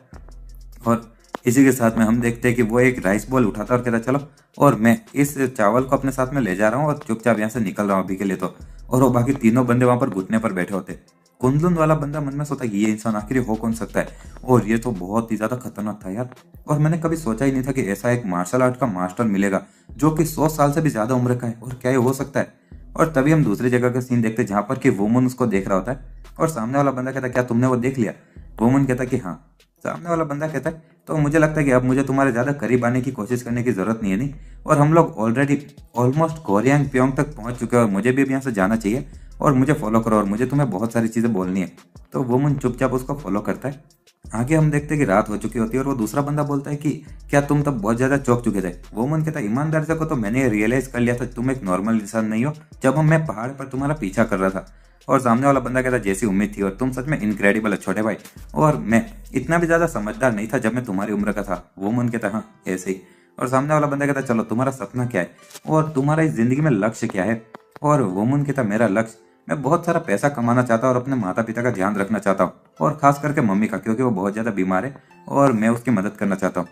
और इसी के साथ में हम देखते हैं कि वो एक राइस बॉल उठाता है और कहता चलो, और मैं इस चावल को अपने साथ में ले जा रहा हूँ और चुपचाप यहाँ से निकल रहा हूँ अभी के लिए तो। और वो बाकी तीनों बंदे वहां पर घुटने पर बैठे होते। कुंदलून वाला बंदा मन में सोचा कि ये इंसान आखिर हो कौन सकता है, और ये तो बहुत ही ज्यादा खतरनाक था यार। और मैंने कभी सोचा ही नहीं था कि ऐसा एक मार्शल आर्ट का मास्टर मिलेगा जो कि 100 साल से भी ज्यादा उम्र का है, और क्या ये हो सकता है? और तभी हम दूसरी जगह का सीन देखते हैं जहां पर कि वुमन उसको देख रहा होता है, और सामने वाला बंदा कहता है क्या तुमने वो देख लिया? वुमन कहता है कि हाँ। सामने वाला बंदा कहता है तो मुझे लगता है कि अब मुझे तुम्हारे ज्यादा करीब आने की कोशिश करने की जरूरत नहीं है नहीं, और हम लोग ऑलरेडी ऑलमोस्ट कोरियांग प्योंग तक पहुंच चुके हैं, और मुझे भी अब यहाँ से जाना चाहिए, और मुझे फॉलो करो, और मुझे तुम्हें बहुत सारी चीजें बोलनी है। तो वुमन चुपचाप उसको फॉलो करता है। आगे हम देखते हैं कि रात हो चुकी होती है, और वो दूसरा बंदा बोलता है कि क्या तुम तब बहुत ज्यादा चौंक चुके थे? वुमन कहता है ईमानदार से को तो मैंने रियलाइज कर लिया था तुम एक नॉर्मल इंसान नहीं हो जब मैं पहाड़ पर तुम्हारा पीछा कर रहा था। और सामने वाला बंदा कहता जैसी उम्मीद थी, और तुम सच में इनक्रेडिबल है छोटे भाई, और मैं इतना भी ज्यादा समझदार नहीं था जब मैं तुम्हारी उम्र का था। वुमन कहता हाँ ऐसे ही। और सामने वाला बंदा कहता चलो तुम्हारा सपना क्या है, और तुम्हारा इस जिंदगी में लक्ष्य क्या है? और वुमन कहता मेरा लक्ष्य, मैं बहुत सारा पैसा कमाना चाहता हूँ और अपने माता पिता का ध्यान रखना चाहता हूँ, और खास करके मम्मी का, क्योंकि वो बहुत ज्यादा बीमार है और मैं उसकी मदद करना चाहता हूँ।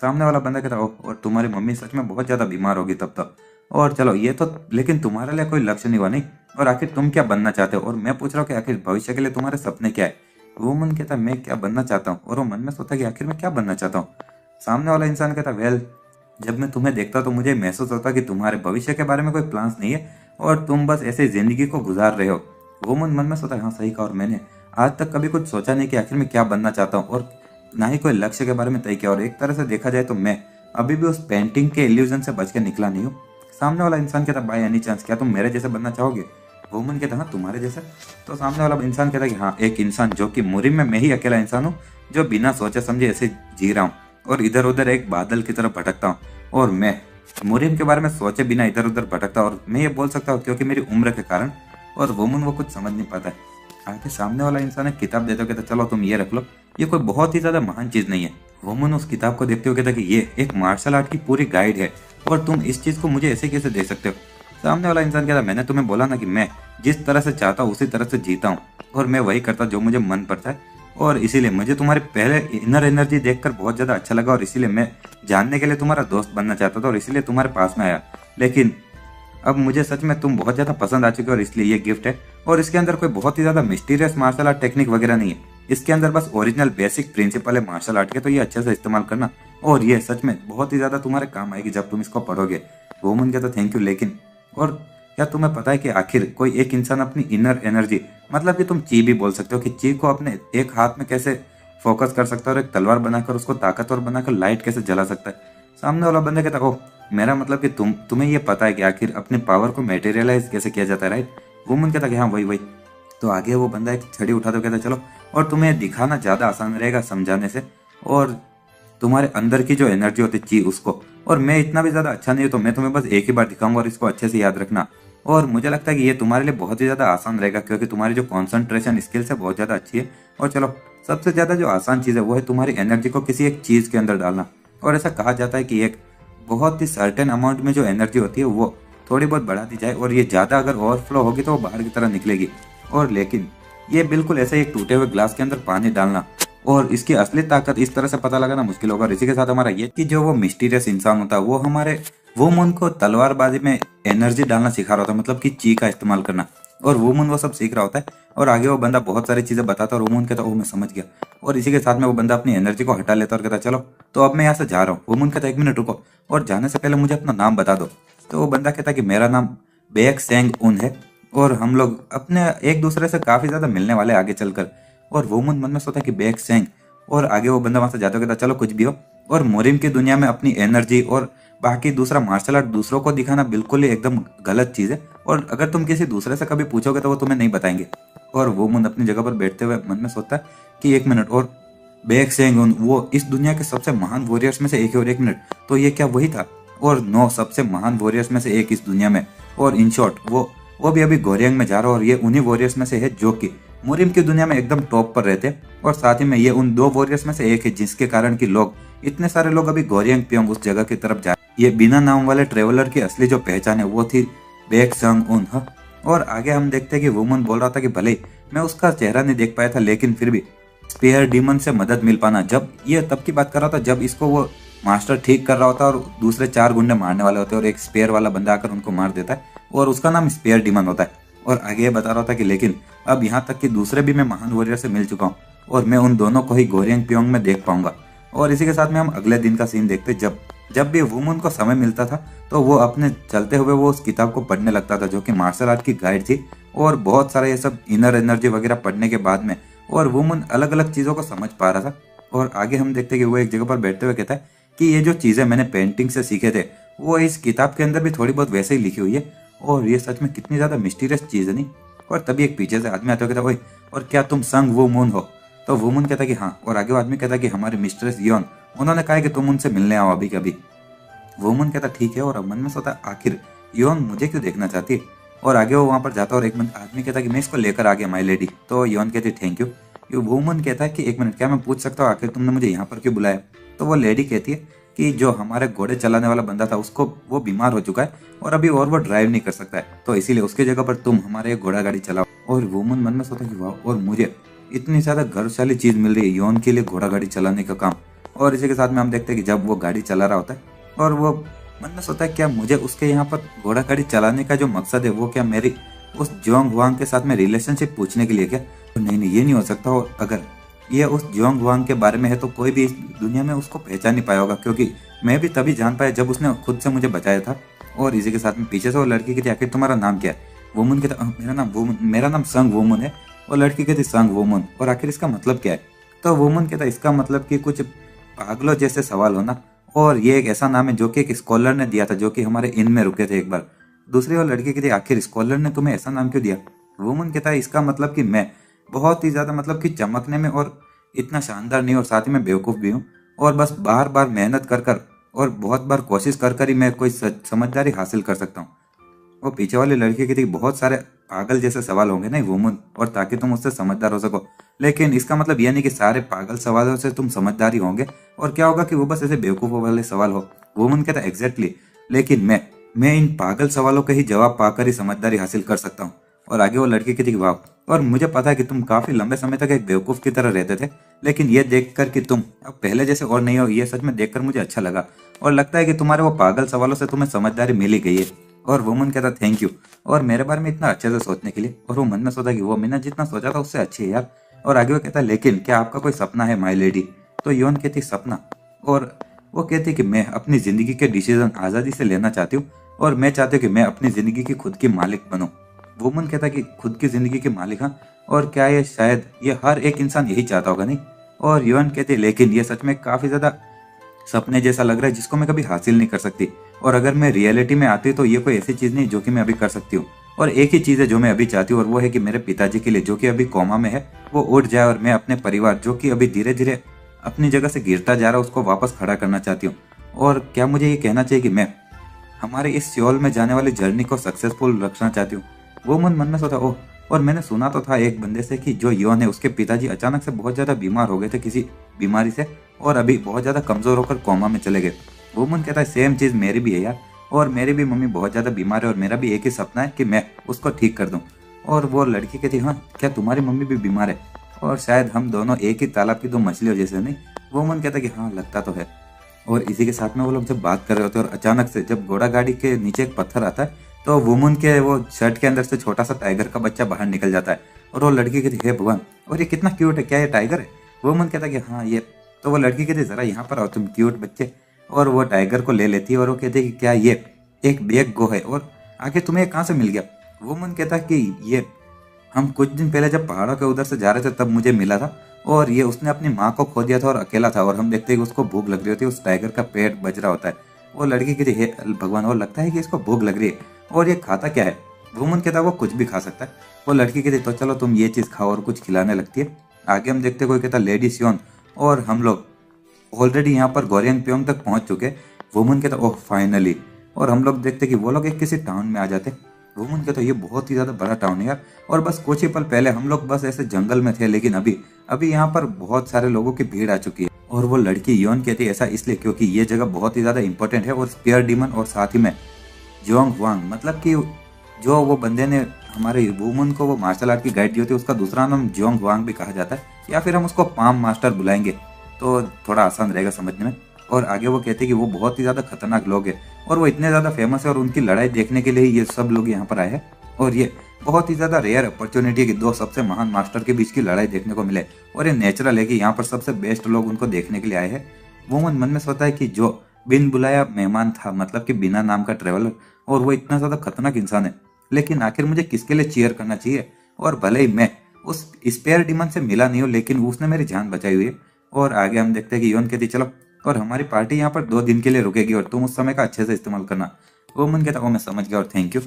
सामने वाला बंदा कहता ओह, और तुम्हारी मम्मी सच में बहुत ज्यादा बीमार होगी तब तक। और चलो ये तो, लेकिन तुम्हारे लिए कोई लक्ष्य नहीं हुआ नहीं, और आखिर तुम क्या बनना चाहते हो? और मैं पूछ रहा हूँ कि आखिर भविष्य के लिए तुम्हारे सपने क्या है? वुमन कहता मैं क्या बनना चाहता हूँ, और वो मन में सोचता कि आखिर मैं क्या बनना चाहता हूँ। सामने वाला इंसान कहता वेल, जब मैं तुम्हें देखता तो मुझे महसूस होता कि तुम्हारे भविष्य के बारे में कोई प्लान्स नहीं है, और तुम बस ऐसे जिंदगी को गुजार रहे हो। वुमन मन में सोचा हाँ सही कहा, और मैंने आज तक कभी कुछ सोचा नहीं कि आखिर मैं क्या बनना चाहता हूँ, और ना ही कोई लक्ष्य के बारे में तय किया। और एक तरह से देखा जाए तो मैं अभी भी उस पेंटिंग के इल्यूजन से बच के निकला नहीं हूँ। सामने वाला इंसान कहता बाय एनी चांस क्या तुम मेरे जैसे बनना चाहोगे? वुमन कहता हाँ तुम्हारे जैसा। तो सामने वाला इंसान कहता कि हाँ एक इंसान जो कि मुरीम में मैं ही अकेला इंसान हूँ जो बिना सोचे समझे ऐसे जी रहा हूँ, और इधर उधर एक बादल की तरफ भटकता हूँ, और मैं मुरीम के बारे में सोचे बिना इधर उधर भटकता हूँ, और मैं ये बोल सकता हूँ क्योंकि मेरी उम्र के कारण। और वुमन वो कुछ समझ नहीं पाता है। आगे सामने वाला इंसान एक किताब देता कहता चलो तुम ये रख लो, ये कोई बहुत ही ज्यादा महान चीज नहीं है। वुमन उस किताब को देखते हुए कहता कि ये एक मार्शल आर्ट की पूरी गाइड है, और तुम इस चीज को मुझे ऐसे कैसे दे सकते हो? सामने वाला इंसान कहता मैंने तुम्हें बोला ना कि मैं जिस तरह से चाहता हूँ उसी तरह से जीता हूँ, और मैं वही करता जो मुझे मन पड़ता है, और इसीलिए मुझे तुम्हारे पहले इनर एनर्जी देखकर बहुत ज्यादा अच्छा लगा, और इसीलिए मैं जानने के लिए तुम्हारा दोस्त बनना चाहता था, और इसीलिए तुम्हारे पास में आया। लेकिन अब मुझे सच में तुम बहुत ज्यादा पसंद आ चुके हो और इसलिए ये गिफ्ट है। और इसके अंदर कोई बहुत ही ज्यादा मिस्टीरियस मार्शल आर्ट टेक्निक वगैरह नहीं है, इसके अंदर बस ओरिजिनल बेसिक प्रिंसिपल है मार्शल आर्ट के, तो ये अच्छे से इस्तेमाल करना और ये सच में बहुत ही ज्यादा तुम्हारे काम आएगी जब तुम इसको पढ़ोगे। वुमन के तो थैंक यू। लेकिन और क्या तुम्हें पता है कि आखिर कोई एक इंसान अपनी इनर एनर्जी, मतलब कि तुम ची भी बोल सकते हो, कि ची को अपने एक हाथ में कैसे फोकस कर सकता है और एक तलवार बनाकर उसको ताकतवर बनाकर लाइट कैसे जला सकता है। सामने वाला बंदे कहता ओ मेरा मतलब कि तुम्हें ये पता है कि आखिर अपने पावर को मेटेरियलाइज कैसे किया जाता है, राइट। वुमन कहता कि हाँ वही वही। तो आगे वो बंदा एक छड़ी उठा तो कहता चलो, और तुम्हें दिखाना ज्यादा आसान रहेगा समझाने से, और तुम्हारे अंदर की जो एनर्जी होती है ची उसको, और मैं इतना भी ज्यादा अच्छा नहीं हूं तो मैं तुम्हें बस एक ही बार दिखाऊंगा और इसको अच्छे से याद रखना। और मुझे लगता है कि ये तुम्हारे लिए बहुत ही ज्यादा आसान रहेगा क्योंकि तुम्हारी जो कॉन्सेंट्रेशन स्किल्स है बहुत ज्यादा अच्छी है। और चलो सबसे ज्यादा जो आसान चीज है वो है तुम्हारी एनर्जी को किसी एक चीज के अंदर डालना। और ऐसा कहा जाता है कि एक बहुत ही सर्टेन अमाउंट में जो एनर्जी होती है वो थोड़ी बहुत बढ़ा दी जाए, और ये ज्यादा अगर ओवरफ्लो होगी तो वो बाहर की तरह निकलेगी। और लेकिन ये बिल्कुल ऐसे एक टूटे हुए ग्लास के अंदर पानी डालना, और इसकी असली ताकत इस तरह से पता लगाना मुश्किल होगा। और इसी के साथ हमारा ये कि जो वो मिस्टीरियस इंसान होता है वो हमारे वुमन को तलवारबाजी में एनर्जी डालना सिखा रहा होता है, मतलब कि ची का इस्तेमाल करना, और वुमन वो सब सीख रहा होता है। और आगे वो बंदा बहुत सारी चीजें बताता है और वुमन कहता है ओ मैं समझ गया। और इसी के साथ में वो बंदा अपनी एनर्जी को हटा लेता है और कहता है चलो तो अब मैं यहाँ से जा रहा हूँ। वुमन कहता है 1 मिनट रुको, और जाने से पहले मुझे अपना नाम बता दो। तो वो बंदा कहता है कि मेरा नाम बेक सेंग उन है, और हम लोग अपने एक दूसरे से काफी ज्यादा मिलने वाले आगे चलकर। और वुमन मन में सोचता है कि बेक सेंग, और आगे वो बंदा वहां से जाता कहता चलो कुछ भी हो। और मोरिम की दुनिया में अपनी एनर्जी और बाकी दूसरा मार्शल आर्ट दूसरों को दिखाना बिल्कुल ही एकदम गलत चीज है, और अगर तुम किसी दूसरे से कभी पूछोगे तो वो तुम्हें नहीं बताएंगे। और वो मुन अपनी जगह पर बैठते हुए मन में सोचता है कि 1 मिनट, और बेक सेंगुन वो इस दुनिया के सबसे महान वॉरियर्स में से एक है, और 1 मिनट तो ये क्या वही था, और 9 सबसे महान वॉरियर्स में से एक इस दुनिया में। और इन शॉर्ट वो भी अभी गोरियंग में जा रहा है, और ये उन्हीं वॉरियर्स में से है जो कि मुरिम की दुनिया में एकदम टॉप पर रहते, और साथ ही में ये उन 2 वॉरियर्स में से एक है जिसके कारण कि लोग इतने सारे लोग अभी गोरियंग पियोंग उस जगह की तरफ जा। ये बिना नाम वाले ट्रेवलर की असली जो पहचान है वो थी बेक संग उन। और आगे हम देखते हैं कि वुमन बोल रहा था कि भले ही मैं उसका चेहरा नहीं देख पाया था लेकिन फिर भी स्पेयर डीमन से मदद मिल पाना, जब ये तब की बात कर रहा था जब इसको वो मास्टर ठीक कर रहा होता और दूसरे 4 गुंडे मारने वाले होते हैं और एक स्पेयर वाला बंदा आकर उनको मार देता है और उसका नाम स्पेयर डीमन होता है। और आगे ये बता रहा था कि लेकिन अब यहाँ तक कि दूसरे भी मैं महान वॉरियर से मिल चुका हूँ और मैं उन दोनों को ही गोरियंग पियोंग में देख पाऊंगा। और इसी के साथ में हम अगले दिन का सीन देखते, जब भी वुमन को समय मिलता था तो वो अपने चलते हुए वो उस किताब को पढ़ने लगता था जो कि मार्शल आर्ट की गाइड थी, और बहुत सारे ये सब इनर एनर्जी वगैरह पढ़ने के बाद में और वुमन अलग अलग चीज़ों को समझ पा रहा था। और आगे हम देखते कि वो एक जगह पर बैठते हुए कहता है कि ये जो चीज़ें मैंने पेंटिंग से सीखे थे वो इस किताब के अंदर भी थोड़ी बहुत वैसे ही लिखी हुई है, और ये सच में कितनी ज़्यादा मिस्टीरियस चीज़ है नहीं। और तभी एक पीछे से आदमी आता है कहता ओए और क्या तुम संग वो मून हो? तो वुमन कहता कि हाँ, और आगे वो आदमी कहता कि हमारे मिस्ट्रेस योन उन्होंने कहा कि तुम उनसे मिलने आओ अभी कभी। वुमन कहता ठीक है, और मन में सोचता आखिर योन मुझे क्यों देखना चाहती है। और आगे वो वहां पर जाता और एक मिनट आदमी कहता कि मैं इसको लेकर आ गया माई लेडी। तो योन कहती थैंक यू। ये वुमन कहता है कि 1 मिनट क्या मैं पूछ सकता हूँ आखिर तुमने मुझे यहाँ पर क्यों बुलाया? तो वो लेडी कहती है कि जो हमारे घोड़े चलाने वाला बंदा था उसको वो बीमार हो चुका है और अभी और वो ड्राइव नहीं कर सकता है, तो इसीलिए उसकी जगह पर तुम हमारे घोड़ा गाड़ी चलाओ। और वुमन मन में सोचता कि वाह, और मुझे इतनी ज्यादा गौरवशाली चीज मिल रही है योन के लिए घोड़ा गाड़ी चलाने का काम। और इसी के साथ में हम देखते हैं कि जब वो गाड़ी चला रहा होता है और वो मन में सोचता है क्या मुझे उसके यहाँ पर घोड़ा गाड़ी चलाने का जो मकसद है वो क्या मेरी उस जोंग हुआंग के साथ में रिलेशनशिप पूछने के लिए क्या? तो नहीं ये नहीं हो सकता, और अगर ये उस जोंग हुआंग के बारे में है तो कोई भी इस दुनिया में उसको पहचान नहीं पाया होगा, क्योंकि मैं भी तभी जान पाया जब उसने खुद से मुझे बचाया था। और इसी के साथ में पीछे से वो लड़की कहती आखिर तुम्हारा नाम क्या है? वुमन कहता मेरा नाम संग वुमन है। और लड़की कहती संग वुमन, और आखिर इसका मतलब क्या है? तो वुमन कहता इसका मतलब कि कुछ पागलों जैसे सवाल होना, और ये एक ऐसा नाम है जो कि एक स्कॉलर ने दिया था जो कि हमारे इन में रुके थे एक बार। दूसरी और लड़की कहती आखिर स्कॉलर ने तुम्हें ऐसा नाम क्यों दिया? वुमन कहता है इसका मतलब कि मैं बहुत ही ज्यादा मतलब कि चमकने में और इतना शानदार नहीं, और साथ ही मैं बेवकूफ भी हूँ, और बस बार बार मेहनत कर और बहुत बार कोशिश कर ही मैं कोई समझदारी हासिल कर सकता हूँ। वो पीछे वाली लड़की की थी बहुत सारे पागल जैसे सवाल होंगे नहीं वुमन, और ताकि तुम उससे समझदार हो सको, लेकिन इसका मतलब यह नहीं कि सारे पागल सवालों से तुम समझदारी होंगे, और क्या होगा कि वो बस ऐसे बेवकूफों वाले सवाल हो। वुमन कहता एग्जैक्टली, लेकिन मैं इन पागल सवालों के ही जवाब पाकर ही समझदारी हासिल कर सकता हूँ। और आगे वो लड़की की थी वाह, और मुझे पता है कि तुम काफी लंबे समय तक एक बेवकूफ की तरह रहते थे, लेकिन ये देखकर कि तुम अब पहले जैसे और नहीं हो, ये सच में देखकर मुझे अच्छा लगा, और लगता है कि तुम्हारे वो पागल सवालों से तुम्हें समझदारी मिल ही गई है। और वुमन कहता थैंक यू और मेरे बारे में इतना अच्छे से सोचने के लिए। और वो मन में सोचा कि वो मैंने जितना सोचा था उससे अच्छी है यार। और आगे वो कहता लेकिन क्या आपका कोई सपना है माय लेडी? तो योन कहती सपना। और वो कहती कि मैं अपनी जिंदगी के डिसीजन आज़ादी से लेना चाहती हूँ और मैं चाहती हूँ कि मैं अपनी जिंदगी की खुद की मालिक बनूं। वुमन कहता कि खुद की जिंदगी के मालिक, हाँ, और क्या ये शायद ये हर एक इंसान यही चाहता होगा नहीं? और योन कहती लेकिन ये सच में काफी ज्यादा सपने जैसा लग रहा है जिसको मैं कभी हासिल नहीं कर सकती। और अगर मैं रियलिटी में आती तो ये कोई ऐसी चीज नहीं जो कि मैं अभी कर सकती हूँ। और एक ही चीज है जो मैं अभी चाहती हूँ और वो है कि मेरे पिताजी के लिए जो कि अभी कोमा में है वो उठ जाए और मैं अपने परिवार जो कि अभी धीरे धीरे अपनी जगह से गिरता जा रहा है उसको वापस खड़ा करना चाहती हूँ। और क्या मुझे ये कहना चाहिए कि मैं हमारे इस सियोल में जाने वाली जर्नी को सक्सेसफुल रखना चाहती हूँ। वो मन में सोचा ओह, और मैंने सुना तो था एक बंदे से कि जो योन है उसके पिताजी अचानक से बहुत ज्यादा बीमार हो गए थे किसी बीमारी से और अभी बहुत ज्यादा कमजोर होकर कोमा में चले गए। वो मन कहता है सेम चीज मेरी भी है यार, और मेरी भी मम्मी बहुत ज्यादा बीमार है और मेरा भी एक ही सपना है कि मैं उसको ठीक कर दूं। और वो लड़की कहती हाँ क्या तुम्हारी मम्मी भी बीमार है? और शायद हम दोनों एक ही तालाब की दो मछलियों जैसे नहीं? वो मन कहता कि हाँ लगता तो है। और इसी के साथ में वो लोग जब बात कर रहे होते हैं और अचानक से जब घोड़ा गाड़ी के नीचे एक पत्थर आता है तो वुमन के वो शर्ट के अंदर से छोटा सा टाइगर का बच्चा बाहर निकल जाता है। और वो लड़की कहती हे भगवान, और ये कितना क्यूट है, क्या ये टाइगर है? वुमन कहता कि हाँ ये। तो वो लड़की कहती जरा यहाँ पर आओ तुम क्यूट बच्चे। और वो टाइगर को ले लेती है और वो कहती कि क्या ये एक बेग गो है और आगे तुम्हें कहाँ से मिल गया? वुमन कहता कि ये हम कुछ दिन पहले जब पहाड़ों के उधर से जा रहे थे तब मुझे मिला था और ये उसने अपनी माँ को खो दिया था और अकेला था और हम देखते हैं कि उसको भूख लग रही होती है, उस टाइगर का पेट बज रहा होता है। वो लड़की कहती है भगवान, और लगता है कि इसको भूख लग रही है और ये खाता क्या है? वुमन कहता है वो कुछ भी खा सकता है। वो लड़की कहती तो चलो तुम ये चीज खाओ और कुछ खिलाने लगती है। आगे हम देखते कोई कहता लेडी सियोन और हम लोग ऑलरेडी यहाँ पर गोरियन प्योंग तक पहुंच चुके। वुमन कहता ओह फाइनली। और हम लोग देखते कि वो लोग एक किसी टाउन में आ जाते। वुमन कहता ये बहुत ही ज्यादा बड़ा टाउन है यार, और बस कुछ ही पल पहले हम लोग बस ऐसे जंगल में थे लेकिन अभी अभी यहाँ पर बहुत सारे लोगों की भीड़ आ चुकी है। और वो लड़की योन कहती है ऐसा इसलिए क्योंकि ये जगह बहुत ही ज्यादा इंपॉर्टेंट है और स्पेयर डीमन और साथ ही में जोंग वांग, मतलब कि जो वो बंदे ने हमारे वुमन को वो मार्शल आर्ट की गाइड दी होती है उसका दूसरा नाम जोंग वांग भी कहा जाता है, या फिर हम उसको पाम मास्टर बुलाएंगे तो थोड़ा आसान रहेगा समझने में। और आगे वो कहते हैं कि वो बहुत ही ज्यादा खतरनाक लोग हैं और वो इतने ज्यादा फेमस है और उनकी लड़ाई देखने के लिए ये सब लोग यहाँ पर आए हैं। और ये बहुत ही ज्यादा रेयर अपॉर्चुनिटी है कि दो सबसे महान मास्टर के बीच की लड़ाई देखने को मिले और ये नेचुरल है कि यहाँ पर सबसे बेस्ट लोग उनको देखने के लिए आए हैं। वो मन में सोचता है कि जो बिन बुलाया मेहमान था, मतलब कि बिना नाम का ट्रेवलर, और वो इतना ज्यादा खतरनाक इंसान है, लेकिन आखिर मुझे किसके लिए चीयर करना चाहिए? और भले ही मैं उस स्पेयर डीमन से मिला नहीं हूँ लेकिन उसने मेरी जान बचाई हुई है। और आगे हम देखते हैं कि योन कहती चलो और हमारी पार्टी यहाँ पर 2 दिन के लिए रुकेगी और तुम उस समय का अच्छे से इस्तेमाल करना। वुमन कहता मैं समझ गया और थैंक यू।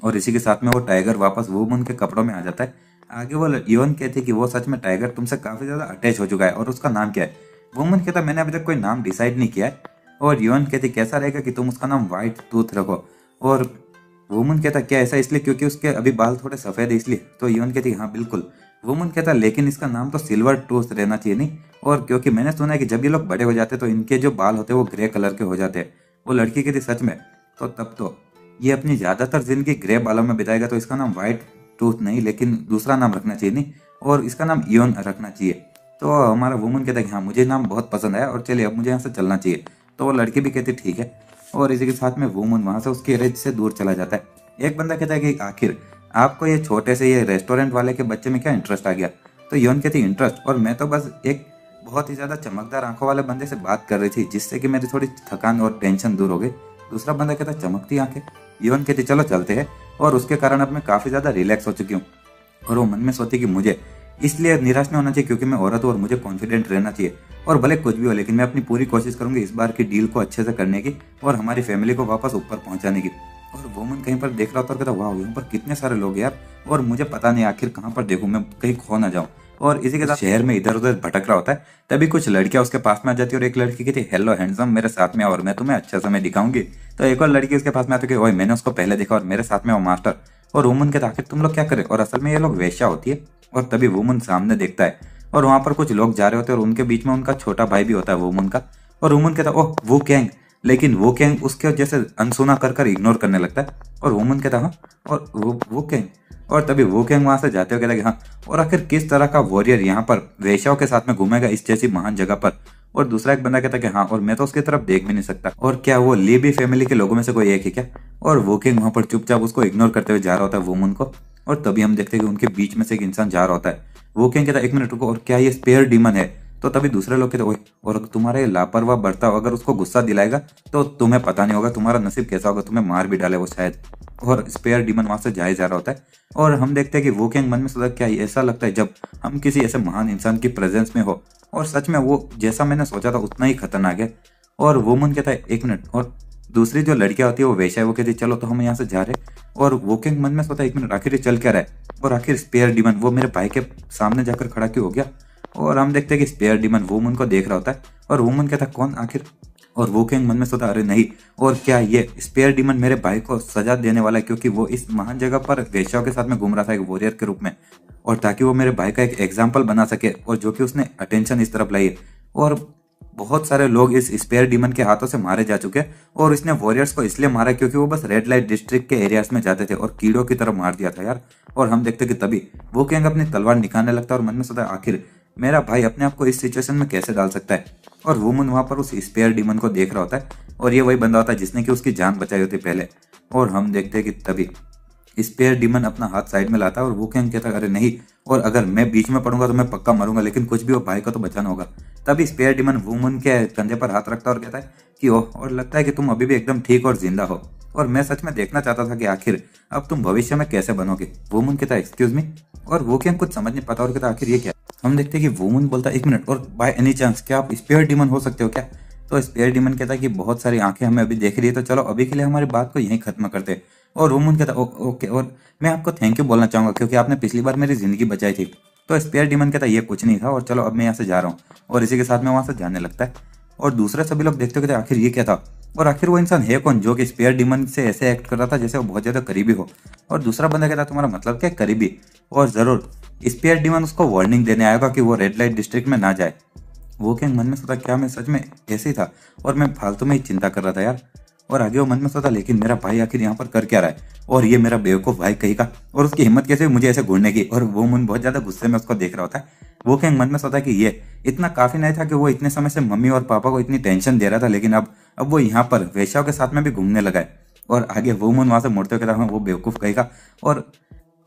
और इसी के साथ में वो टाइगर वापस वुमन के कपड़ों में आ जाता है। आगे वो योन कहती कि वो सच में टाइगर तुमसे काफी ज्यादा अटैच हो चुका है और उसका नाम क्या है? वुमन कहता मैंने अभी तक कोई नाम डिसाइड नहीं किया है। और योन कहती कैसा रहेगा कि तुम उसका नाम व्हाइट टूथ रखो। और वुमन कहता क्या ऐसा इसलिए क्योंकि उसके अभी बाल थोड़े सफेद है इसलिए? तो योन कहती हाँ बिल्कुल। वुमन कहता लेकिन इसका नाम तो सिल्वर टूथ रहना चाहिए नहीं? और क्योंकि मैंने सुना है कि जब ये लोग बड़े हो जाते तो इनके जो बाल होते हैं वो ग्रे कलर के हो जाते हैं। वो लड़की कहती सच में? तो तब तो ये अपनी ज्यादातर जिंदगी ग्रे बालों में बिताएगा तो इसका नाम व्हाइट टूथ नहीं लेकिन दूसरा नाम रखना चाहिए नहीं, और इसका नाम योन रखना चाहिए। तो हमारा वुमन कहता है कि हाँ मुझे नाम बहुत पसंद आया और चलिए अब मुझे यहाँ से चलना चाहिए। तो वो लड़की भी कहती ठीक है। और इसी के साथ में वुमन वहां से उसके रेंज से दूर चला जाता है। एक बंदा कहता है कि आखिर आपको ये छोटे से ये रेस्टोरेंट वाले के बच्चे में क्या इंटरेस्ट आ गया? तो योन कहती इंटरेस्ट, और मैं तो बस एक बहुत ही ज्यादा चमकदार आंखों वाले बंदे से बात कर रही थी जिससे कि मेरी थोड़ी थकान और टेंशन दूर हो गई। दूसरा बंदा कहता चमकती आंखें? योन कहती चलो चलते हैं, और उसके कारण अब मैं काफी ज्यादा रिलैक्स हो चुकी हूँ। और वो मन में सोची कि मुझे इसलिए निराश नहीं होना चाहिए क्योंकि मैं औरत हूँ और मुझे कॉन्फिडेंट रहना चाहिए, और भले कुछ भी हो लेकिन मैं अपनी पूरी कोशिश करूंगी इस बार की डील को अच्छे से करने की और हमारी फैमिली को वापस ऊपर पहुंचाने की। और वुमन कहीं पर देख रहा होता और कहता वाह यहाँ पर कितने सारे लोग यार, और मुझे पता नहीं आखिर कहाँ पर देखूं, मैं कहीं खो ना जाऊं। और इसी के साथ शहर में इधर उधर भटक रहा होता है तभी कुछ लड़कियां उसके पास में आ जाती है और एक लड़की कहती हेलो हैंडसम मेरे साथ में और मैं तुम्हें अच्छा समय दिखाऊंगी। तो एक और लड़की उसके पास में आती है ओए मैंने उसको पहले देखा और मेरे साथ में वो मास्टर। और वुमन कहता आखिर तुम लोग क्या करे? और असल में ये लोग वेश्या होती है। और तभी वुमन सामने देखता है और वहां पर कुछ लोग जा रहे होते हैं और उनके बीच में उनका छोटा भाई भी होता है वुमन का। और वुमन कहता ओह वो कैंग, लेकिन वो कैंग उसके जैसे अनसुना कर इग्नोर करने लगता है। और वुमन कहता हाँ और वो कैंग। और तभी वो कैंग वहां से जाते हुए कहता कि हाँ, और आखिर किस तरह का वॉरियर यहाँ पर वेश्याओं के साथ में घूमेगा इस जैसी महान जगह पर? और दूसरा एक बंदा कहता है कि हाँ, और मैं तो उसकी तरफ देख भी नहीं सकता, और क्या वो ली भी फैमिली के लोगों में से कोई एक है क्या। और वो किंग वहां पर चुपचाप उसको इग्नोर करते हुए जा रहा होता है वुमन को, और तभी हम देखते हैं कि उनके बीच में से एक इंसान जा रहा होता है। वो किंग कहता है, एक मिनट रुको, और क्या ये स्पेयर डीमन है। तो तभी दूसरे लोग कहते, ओए, और तुम्हारा ये लापरवाह बर्ताव अगर उसको गुस्सा दिलाएगा तो तुम्हें पता नहीं होगा तुम्हारा नसीब कैसा होगा, तुम्हें मार भी डाले वो शायद। और स्पेयर डीमन वहां से जाए जा रहा होता है, और हम देखते हैं कि वो किंग मन में सोचता, क्या ऐसा लगता है जब हम किसी ऐसे महान इंसान की प्रेजेंस में हो, और सच में वो जैसा मैंने सोचा था उतना ही खतरनाक है। और वो मन कहता है, एक मिनट, और दूसरी जो लड़कियां होती है वो वैशा है, वो कहती है चलो तो हम यहाँ से जा रहे। और वो किंग मन में सोचता है, एक मिनट, आखिर ये चल क्या रहा है, और आखिर स्पेयर डीमन वो मेरे भाई के सामने जाकर खड़ा क्यों हो गया। और हम देखते हैं कि स्पेयर डीमन वुमन को देख रहा होता है, और वुमन कहता है, कौन आखिर। और वो किंग मन में सोचा, अरे नहीं, और क्या ये स्पेयर डीमन मेरे भाई को सजा देने वाला है, क्योंकि वो इस महान जगह पर वेश्याओं के साथ में घूम रहा था एक वॉरियर के रूप में, और ताकि वो मेरे भाई का एक एग्जाम्पल बना सके, और जो कि उसने अटेंशन इस तरफ लाई है। और बहुत सारे लोग इस स्पेयर डीमन के हाथों से मारे जा चुके हैं, और इसने वॉरियर्स को इसलिए मारा क्योंकि वो बस रेड लाइट डिस्ट्रिक्ट के एरियाज में जाते थे और कीड़ों की तरफ मार दिया था यार। और हम देखते कि तभी वो किंग अपनी तलवार निकालने लगता है, और मन में सोचता है, आखिर मेरा भाई अपने आप को इस सिचुएशन में कैसे डाल सकता है। और वुमन वहां पर उस स्पेयर डीमन को देख रहा होता है, और ये वही बंदा होता है जिसने कि उसकी जान बचाई होती पहले। और हम देखते हैं कि तभी स्पेयर डीमन अपना हाथ साइड में लाता है, और वो किंग कहता है, अरे नहीं, और अगर मैं बीच में पड़ूंगा तो मैं पक्का मरूंगा, लेकिन कुछ भी हो भाई को तो बचाना होगा। तभी स्पेयर डीमन वुमन के कंधे पर हाथ रखता है और कहता है कि ओह, और लगता है कि तुम अभी भी एकदम ठीक और जिंदा हो, और मैं सच में देखना चाहता था कि आखिर अब तुम भविष्य में कैसे बनोगे। वुमन कहता है, एक्सक्यूज मी, और वो किंग कुछ समझ नहीं पाता और कहता आखिर ये क्या। हम देखते हैं कि वुमन बोलता है, एक मिनट, और बाय एनी चांस क्या आप स्पेयर डीमन हो सकते हो क्या। तो स्पेयर डीमन कहता है कि बहुत सारी आंखें हमें अभी देख रही है, तो चलो अभी के लिए हमारी बात को यहीं खत्म करते हैं। और वुमन कहता है, ओके, और मैं आपको थैंक यू बोलना चाहूंगा क्योंकि आपने पिछली बार मेरी जिंदगी बचाई थी। तो स्पेयर डीमन कहता है, ये कुछ नहीं था, और चलो अब मैं यहाँ से जा रहा हूँ, और इसी के साथ में वहां से जाने लगता है। और दूसरे सभी लोग देखते कहते आखिर ये क्या था, और आखिर वो इंसान है कौन जो कि स्पेयर डीमन से ऐसे एक्ट कर रहा था जैसे वो बहुत ज्यादा करीबी हो। और दूसरा बंदा कहता, तुम्हारा मतलब क्या है करीबी, और जरूर स्पेयर डीमन उसको वार्निंग देने आएगा कि वो रेड लाइट डिस्ट्रिक्ट में ना जाए। वो किंग मन में सोचा, क्या मैं सच में ऐसे ही था, और मैं फालतू में ही चिंता कर रहा था यार। और आगे वो मन में सोचा, लेकिन मेरा भाई आखिर यहाँ पर कर क्या रहा है, और ये मेरा बेवकूफ भाई कहीं का, और उसकी हिम्मत कैसे हुई मुझे ऐसे घूरने की। और वो मन बहुत ज्यादा गुस्से में उसको देख रहा होता है। वो किंग मन में सोचा कि ये इतना काफी नहीं था कि वो इतने समय से मम्मी और पापा को इतनी टेंशन दे रहा था, लेकिन अब वो यहाँ पर वेश्याओं के साथ में भी घूमने लगा है। और आगे वो मन वहां से मुड़ते हुए कहता, हाँ, वो बेवकूफ कहेगा। और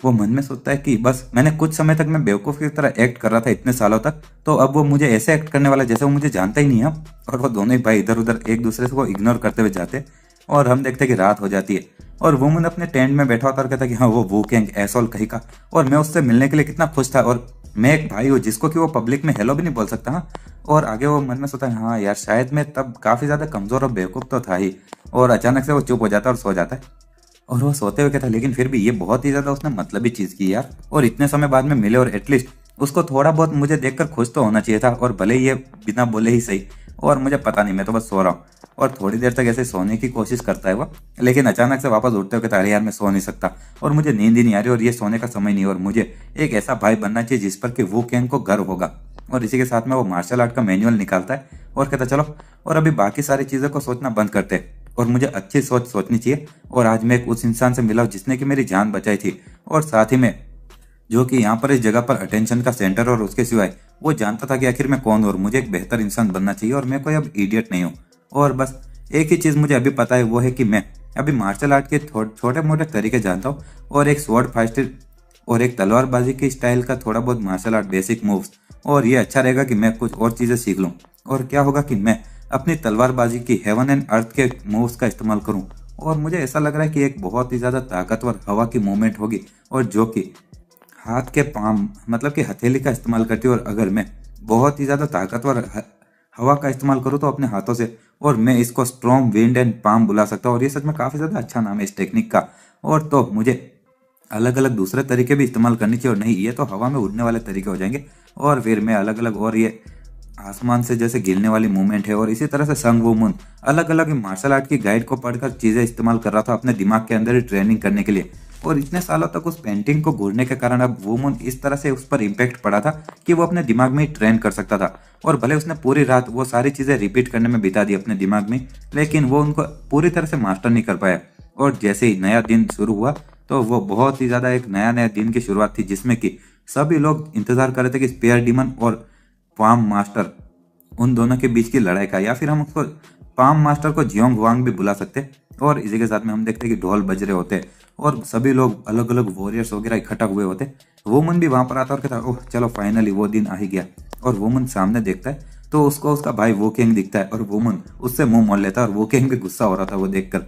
वो मन में सोचता है कि बस मैंने कुछ समय तक मैं बेवकूफ की तरह एक्ट कर रहा था इतने सालों तक, तो अब वो मुझे ऐसे एक्ट करने वाला जैसे वो मुझे जानता ही नहीं है। और वो दोनों ही भाई इधर उधर एक दूसरे को इग्नोर करते हुए जाते, और हम देखते हैं कि रात हो जाती है, और वुमन अपने टेंट में बैठा होता और कहता है कि हाँ, वो किंग एसोल कहीं का, और मैं उससे मिलने के लिए कितना खुश था, और मैं एक भाई हूँ जिसको कि वो पब्लिक में हेलो भी नहीं बोल सकता। हाँ। और आगे वो मन में सोचता है, हाँ यार, शायद मैं तब काफी ज्यादा कमजोर और बेवकूफ तो था ही। और अचानक से वो चुप हो जाता है और सो जाता है। और वो सोते हुए कहता, लेकिन फिर भी ये बहुत ही ज्यादा उसने मतलबी चीज की यार, और इतने समय बाद में मिले, और एटलीस्ट उसको थोड़ा बहुत मुझे देखकर खुश तो होना चाहिए था, और भले ये बिना बोले ही सही। और मुझे पता नहीं, मैं तो बस सो रहा हूँ। और थोड़ी देर तक ऐसे सोने की कोशिश करता है वो, लेकिन अचानक से वापस उठते हुए कहता, अरे यार, मैं सो नहीं सकता, और मुझे नींद ही नहीं आ रही, और ये सोने का समय नहीं, और मुझे एक ऐसा भाई बनना चाहिए जिस पर कि वो किंग को गर्व होगा। और इसी के साथ में वो मार्शल आर्ट का मैनुअल निकालता है और कहता, चलो, और अभी बाकी सारी चीजों को सोचना बंद करते हैं, और मुझे अच्छी सोच सोचनी चाहिए। और आज मैं एक उस इंसान से मिला जिसने कि मेरी जान बचाई थी, और साथ ही में जो कि यहाँ पर इस जगह पर अटेंशन का सेंटर, और उसके सिवाय वो जानता था कि आखिर मैं कौन हूँ, और मुझे एक बेहतर इंसान बनना चाहिए, और मैं कोई अब इडियट नहीं हूँ। और बस एक ही चीज मुझे अभी पता है, वो है कि मैं अभी मार्शल आर्ट के छोटे मोटे तरीके जानता हूँ, और एक स्वॉर्ड फाइटर और एक तलवारबाजी के स्टाइल का थोड़ा बहुत मार्शल आर्ट बेसिक मूव्स। और ये अच्छा रहेगा कि मैं कुछ और चीजें सीख लूँ, और क्या होगा कि मैं अपनी तलवारबाजी की हेवन एंड अर्थ के मूव्स का इस्तेमाल करूं। और मुझे ऐसा लग रहा है कि एक बहुत ही ज्यादा ताकतवर हवा की मूवमेंट होगी, और जो कि हाथ के पाम मतलब कि हथेली का इस्तेमाल करती है। और अगर मैं बहुत ही ज्यादा ताकतवर हवा का इस्तेमाल करूं तो अपने हाथों से, और मैं इसको स्ट्रॉन्ग विंड एंड पाम बुला सकता हूँ। और ये सच में काफी ज्यादा अच्छा नाम है इस टेक्निक का। और तो मुझे अलग अलग दूसरे तरीके भी इस्तेमाल करनी चाहिए, और नहीं, ये तो हवा में उड़ने वाले तरीके हो जाएंगे, और फिर मैं अलग अलग, और ये आसमान से जैसे गिरने वाली मूवमेंट है, और इसी तरह से संग वुमन अलग अलग मार्शल आर्ट की गाइड को पढ़कर चीजें इस्तेमाल कर रहा था अपने दिमाग के अंदर ही ट्रेनिंग करने के लिए। और इतने सालों तक उस पेंटिंग को घूरने के कारण अब वुमन इस तरह से उस पर इम्पैक्ट पड़ा था कि वो अपने दिमाग में ही ट्रेन कर सकता था। और भले उसने पूरी रात वो सारी चीजें रिपीट करने में बिता दी अपने दिमाग में, लेकिन वो उनको पूरी तरह से मास्टर नहीं कर पाया। और जैसे ही नया दिन शुरू हुआ, तो वो बहुत ही ज्यादा एक नया नया दिन की शुरुआत थी, जिसमें कि सभी लोग इंतजार कर रहे थे कि स्पेयर डीमन और पाम मास्टर उन दोनों के बीच की लड़ाई का, या फिर हम उसको पाम मास्टर को जियोंग हुआंग भी बुला सकते। और इसी के साथ में हम देखते हैं कि ढोल बज रहे होते और सभी लोग अलग अलग वॉरियर्स वगैरह इकट्ठा हुए होते। वुमन भी वहां पर आता और कहता है ओह चलो फाइनली वो दिन आ ही गया। और वुमन सामने देखता है तो उसको उसका भाई वो किंग दिखता है और वुमन उससे मुंह मोड़ लेता है और वो किंग भी गुस्सा हो रहा था वो देखकर।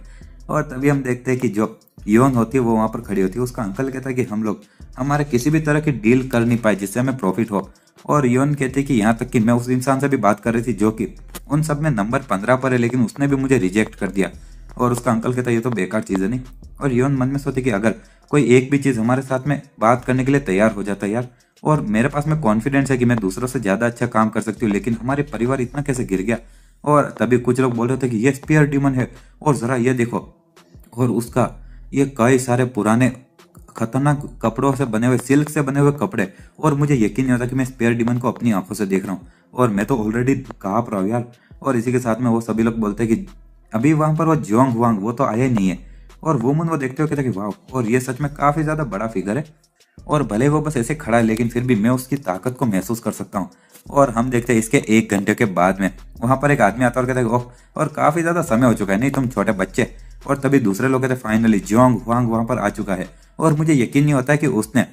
और तभी हम देखते हैं कि जो योन होती है वो वहां पर खड़ी होती है। उसका अंकल कहता है कि हम लोग हमारे किसी भी तरह की डील कर नहीं पाए जिससे हमें प्रॉफिट हो। और योन कहते हैं कि यहाँ तक कि मैं उस इंसान से भी बात कर रही थी जो कि उन सब में नंबर 15 पर है, लेकिन उसने भी मुझे रिजेक्ट कर दिया। और उसका अंकल कहता है ये तो बेकार चीज़ है नहीं। और योन मन में सोचे कि अगर कोई एक भी चीज़ हमारे साथ में बात करने के लिए तैयार हो जाता है यार, और मेरे पास में कॉन्फिडेंस है कि मैं दूसरों से ज़्यादा अच्छा काम कर सकती हूँ, लेकिन हमारे परिवार इतना कैसे गिर गया। और तभी कुछ लोग बोल रहे थे कि ये स्पेयर डीमन है और ज़रा ये देखो, और उसका ये कई सारे पुराने खतरनाक कपड़ों से बने हुए, सिल्क से बने हुए कपड़े, और मुझे यकीन नहीं होता कि मैं स्पेयर डीमन को अपनी आंखों से देख रहा हूँ, और मैं तो ऑलरेडी कांप रहा हूँ यार। और इसी के साथ में वो सभी लोग बोलते हैं कि अभी वहां पर वो जियोंग हुआंग वो तो आया ही नहीं है। और वुमन वो देखते हो कहते हैं कि वाह, और ये सच में काफी ज्यादा बड़ा फिगर है, और भले वो बस ऐसे खड़ा है लेकिन फिर भी मैं उसकी ताकत को महसूस कर सकता हूँ। और हम देखते हैं इसके 1 घंटे के बाद में वहां पर एक आदमी आता है और कहता है ओह, और काफी ज्यादा समय हो चुका है, नहीं तुम छोटे बच्चे। और तभी दूसरे लोग कहते हैं फाइनली जियोंग हुआंग वहां पर आ चुका है। और मुझे यकीन नहीं होता है कि उसने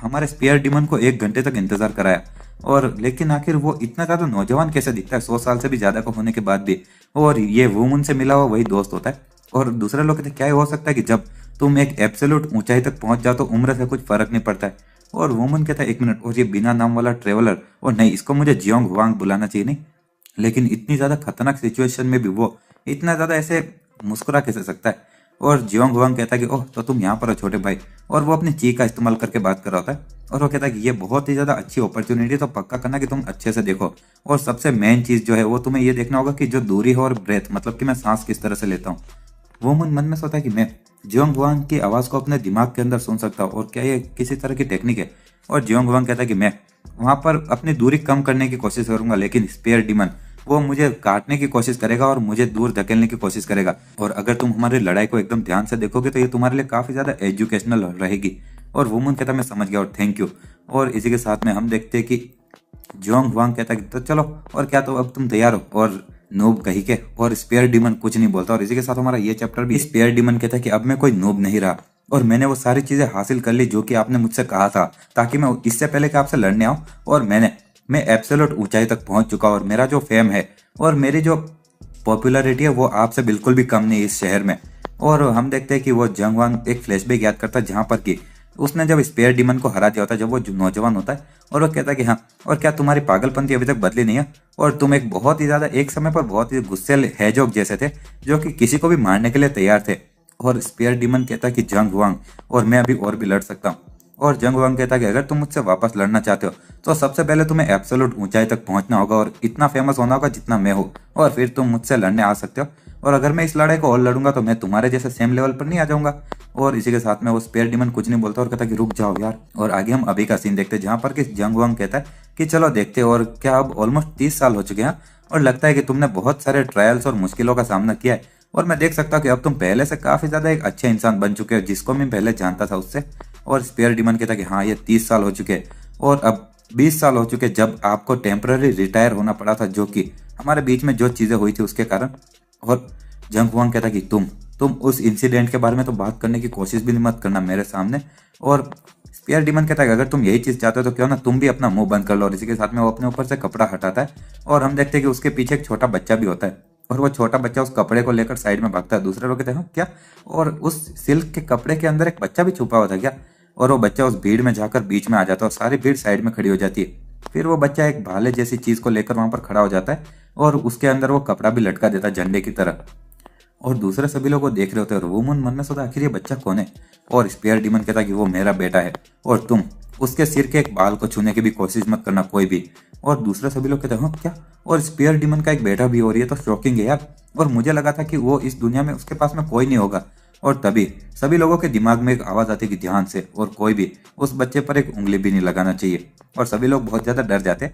हमारे स्पेयर डीमन को 1 घंटे तक इंतजार कराया। और लेकिन आखिर वो इतना ज्यादा नौजवान कैसे दिखता है 100 साल से भी ज्यादा का होने के बाद भी। और ये वुमन से मिला हुआ वही दोस्त होता है। और दूसरे लोग कहते हैं क्या ही हो सकता है कि जब तुम एक एब्सोल्यूट ऊंचाई तक पहुंच जाओ तो उम्र से कुछ फर्क नहीं पड़ता है। और वुमन कहता है 1 मिनट, और ये बिना नाम वाला ट्रेवलर, और नहीं इसको मुझे जियोंग हुआंग बुलाना चाहिए नहीं। लेकिन इतनी ज्यादा खतरनाक सिचुएशन में भी वो इतना ज्यादा ऐसे मुस्कुरा कैसे सकता है। और जियोंग हुआंग कहता है कि ओह तो तुम यहाँ पर हो छोटे भाई। और वो अपनी ची का इस्तेमाल करके बात कर रहा होता है। और वो कहता है कि ये बहुत ही ज्यादा अच्छी अपॉर्चुनिटी है, तो पक्का करना कि तुम अच्छे से देखो। और सबसे मेन चीज जो है वो तुम्हें ये देखना होगा कि जो दूरी है और ब्रेथ, मतलब कि मैं सांस किस तरह से लेता हूँ। वो मन में सोचता है कि मैं जियोंग हुआंग की आवाज को अपने दिमाग के अंदर सुन सकता हूँ, और क्या ये किसी तरह की टेक्निक है। और जियोंग हुआंग कहता है कि मैं वहां पर अपनी दूरी कम करने की कोशिश करूंगा, लेकिन स्पेयर डीमन वो मुझे काटने की कोशिश करेगा और मुझे दूर धकेलने की कोशिश करेगा। और अगर तुम हमारी लड़ाई को एकदम ध्यान से देखोगे तो ये तुम्हारे लिए काफी ज्यादा एजुकेशनल रहेगी। और वुमन कहता मैं समझ गया और थैंक यू। और इसी के साथ में हम देखते हैं कि जियोंग हुआंग कहता है कि तो चलो, और क्या तो अब तुम तैयार हो। और नूब कही के, और स्पेयर डीमन कुछ नहीं बोलता। और इसी के साथ हमारा ये चैप्टर भी स्पेयर डीमन कहता है कि अब मैं कोई नूब नहीं रहा, और मैंने वो सारी चीजें हासिल कर ली जो कि आपने मुझसे कहा था, ताकि मैं इससे पहले कि आपसे लड़ने आऊं। और मैं एब्सोल्यूट ऊंचाई तक पहुंच चुका, और मेरा जो फेम है और मेरी जो पॉपुलैरिटी है वो आपसे बिल्कुल भी कम नहीं इस शहर में। और हम देखते हैं कि वो जंग वांग एक फ्लैशबैक याद करता है जहां पर कि उसने जब स्पेयर डीमन को हरा दिया होता है, जब वो नौजवान होता है। और वो कहता है कि हाँ, और क्या तुम्हारी पागलपंती अभी तक बदली नहीं है, और तुम एक बहुत ही ज्यादा एक समय पर बहुत ही गुस्सेल हैजोग जैसे थे जो कि किसी को भी मारने के लिए तैयार थे। और स्पेयर डीमन कहता है कि जंग हुआंग, और मैं अभी और भी लड़ सकता हूँ। और जंग हुआंग कहता है कि अगर तुम मुझसे वापस लड़ना चाहते हो तो सबसे पहले तुम्हें एब्सोल्यूट ऊंचाई तक पहुंचना होगा और इतना फेमस होना होगा जितना मैं हूँ, और फिर तुम मुझसे लड़ने आ सकते हो। और अगर मैं इस लड़ाई को और लड़ूंगा तो मैं तुम्हारे जैसे सेम लेवल पर नहीं आ जाऊंगा। और इसी के साथ में वो स्पेयर डीमन कुछ नहीं बोलता और कहता कि रुक जाओ यार। और आगे हम अभी का सीन देखते हैं जहां पर कि जंग हुआंग कहता है कि चलो देखते हैं, और क्या अब ऑलमोस्ट 30 साल हो चुके हैं और लगता है कि तुमने बहुत सारे ट्रायल्स और मुश्किलों का सामना किया है, और मैं देख सकता हूँ कि अब तुम पहले से काफी ज्यादा एक अच्छे इंसान बन चुके हो जिसको मैं पहले जानता था उससे। और स्पेयर डीमन कहता कि हाँ, ये 30 साल हो चुके हैं, और अब 20 साल हो चुके जब आपको टेम्पररी रिटायर होना पड़ा था, जो कि हमारे बीच में जो चीजें हुई थी उसके कारण। और जंग हुआंग कहता कि तुम उस इंसिडेंट के बारे में तो बात करने की कोशिश भी मत करना मेरे सामने। और स्पेयर डीमन कहता है अगर तुम यही चीज चाहते हो तो क्यों ना तुम भी अपना मुंह बंद कर लो। और इसी के साथ में वो अपने ऊपर से कपड़ा हटाता है, और हम देखते हैं कि उसके पीछे एक छोटा बच्चा भी होता है, और वो छोटा बच्चा उस कपड़े को लेकर साइड में भागता है। दूसरे लोग कहते हैं क्या, और उस सिल्क के कपड़े के अंदर एक बच्चा भी छुपा हुआ था क्या। और वो बच्चा उस भीड़ में जाकर बीच में आ जाता है और सारी भीड़ साइड में खड़ी हो जाती है। फिर वो बच्चा एक भाले जैसी चीज को लेकर वहां पर खड़ा हो जाता है, और उसके अंदर वो कपड़ा भी लटका देता है झंडे की तरह। और दूसरे सभी लोग वो देख रहे होते हैं, और वो मन में सोचा आखिर ये बच्चा कौन है। और स्पेयर डीमन कहता कि वो मेरा बेटा है, और तुम उसके सिर के एक बाल को छूने की भी कोशिश मत करना कोई भी। और दूसरे सभी लोग कहते हैं हाँ क्या, और स्पेयर डीमन का एक बेटा भी, और ये तो शॉकिंग है यार। और मुझे लगा था कि वो इस दुनिया में उसके पास में कोई नहीं होगा। और तभी सभी लोगों के दिमाग में एक आवाज आती है कि ध्यान से, और कोई भी उस बच्चे पर एक उंगली भी नहीं लगाना चाहिए। और सभी लोग बहुत ज्यादा डर जाते।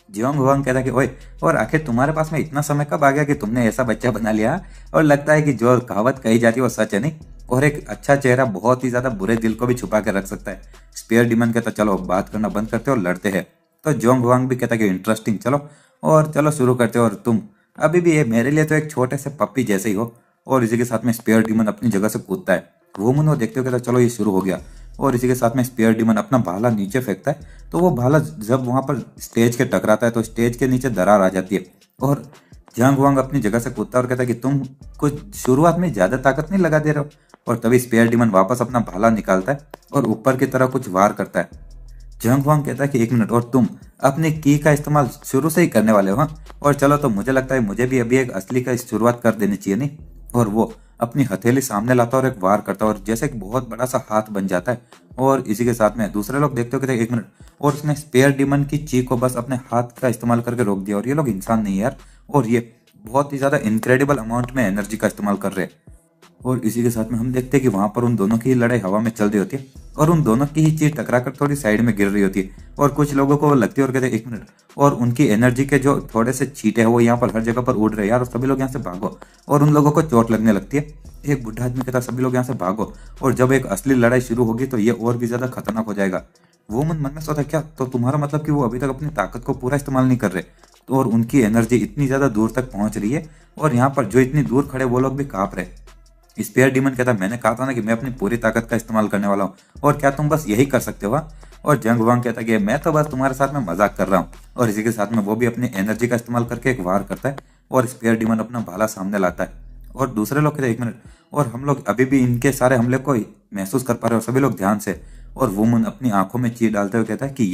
जियोंग हुआंग कहता कि ओए, और आखिर तुम्हारे पास में इतना समय कब आ गया कि तुमने ऐसा बच्चा बना लिया। और लगता है कि जो कहावत कही जाती है वो सच है नहीं, और एक अच्छा चेहरा बहुत ही ज्यादा बुरे दिल को भी छुपा के रख सकता है। स्पेयर डीमन कहता चलो बात करना बंद करते और लड़ते हैं। तो जोंग वांग भी कहता है कि इंटरेस्टिंग, चलो और चलो शुरू करते हो। और तुम अभी भी ये मेरे लिए तो एक छोटे से पप्पी जैसे ही हो। और इसी के साथ में स्पेयर डीमन अपनी जगह से कूदता है। वुमन वो देखते हो कहता है चलो ये शुरू हो गया। और इसी के साथ में स्पेयर डीमन अपना भाला नीचे फेंकता है। तो वो भाला जब वहां पर स्टेज के टकराता है तो स्टेज के नीचे दरार आ जाती है। और जंग वांग अपनी जगह से कूदता है और कहता है कि तुम कुछ शुरुआत में ज्यादा ताकत नहीं लगा दे रहे हो। और तभी स्पेयर डीमन वापस अपना भाला निकालता है और ऊपर की तरफ कुछ वार करता है। जंग वांग कहता है कि 1 मिनट, और तुम अपनी की का इस्तेमाल शुरू से ही करने वाले हो? हाँ, और चलो तो मुझे लगता है मुझे भी अभी एक असली का शुरुआत कर देनी चाहिए नहीं। और वो अपनी हथेली सामने लाता है और एक वार करता है और जैसे एक बहुत बड़ा सा हाथ बन जाता है। और इसी के साथ में दूसरे लोग देखते हो कि 1 मिनट, और उसने स्पेयर डीमन की चीख को बस अपने हाथ का इस्तेमाल करके रोक दिया। और ये लोग इंसान नहीं यार, और ये बहुत ही ज्यादा इनक्रेडिबल अमाउंट में एनर्जी का इस्तेमाल कर रहे हैं। और इसी के साथ में हम देखते हैं कि वहां पर उन दोनों की ही लड़ाई हवा में चल रही होती है और उन दोनों की ही चीज टकराकर थोड़ी साइड में गिर रही होती है। और कुछ लोगों को वो लगती है और कहते हैं 1 मिनट, और उनकी एनर्जी के जो थोड़े से छींटे हैं वो यहाँ पर हर जगह पर उड़ रहे हैं यार, और सभी लोग यहाँ से भागो। और उन लोगों को चोट लगने लगती है। एक बुढ़ा आदमी कहता है सभी लोग यहाँ से भागो, और जब एक असली लड़ाई शुरू होगी तो ये और भी ज्यादा खतरनाक हो जाएगा। वो मन में सोचा क्या, तो तुम्हारा मतलब कि वो अभी तक अपनी ताकत को पूरा इस्तेमाल नहीं कर रहे, तो और उनकी एनर्जी इतनी ज्यादा दूर तक पहुंच रही है और यहाँ पर जो इतनी दूर खड़े वो लोग भी कांप रहे। स्पेयर डीमन कहता है मैंने कहा था ना कि मैं अपनी पूरी ताकत का इस्तेमाल करने वाला हूँ, और क्या तुम बस यही कर सकते हो? हाँ? और जंग वांग कहता है कि मैं तो बस तुम्हारे साथ में मजाक कर रहा हूँ। और इसी के साथ में वो भी अपनी एनर्जी का इस्तेमाल करके एक वार करता है और स्पेयर डीमन अपना भाला सामने लाता है। और दूसरे लोग कहते हैं 1 मिनट, और हम लोग अभी भी इनके सारे हमले को महसूस कर पा रहे हो सभी लोग ध्यान से। और वुमन अपनी आंखों में चीर डालते हुए कहता है कि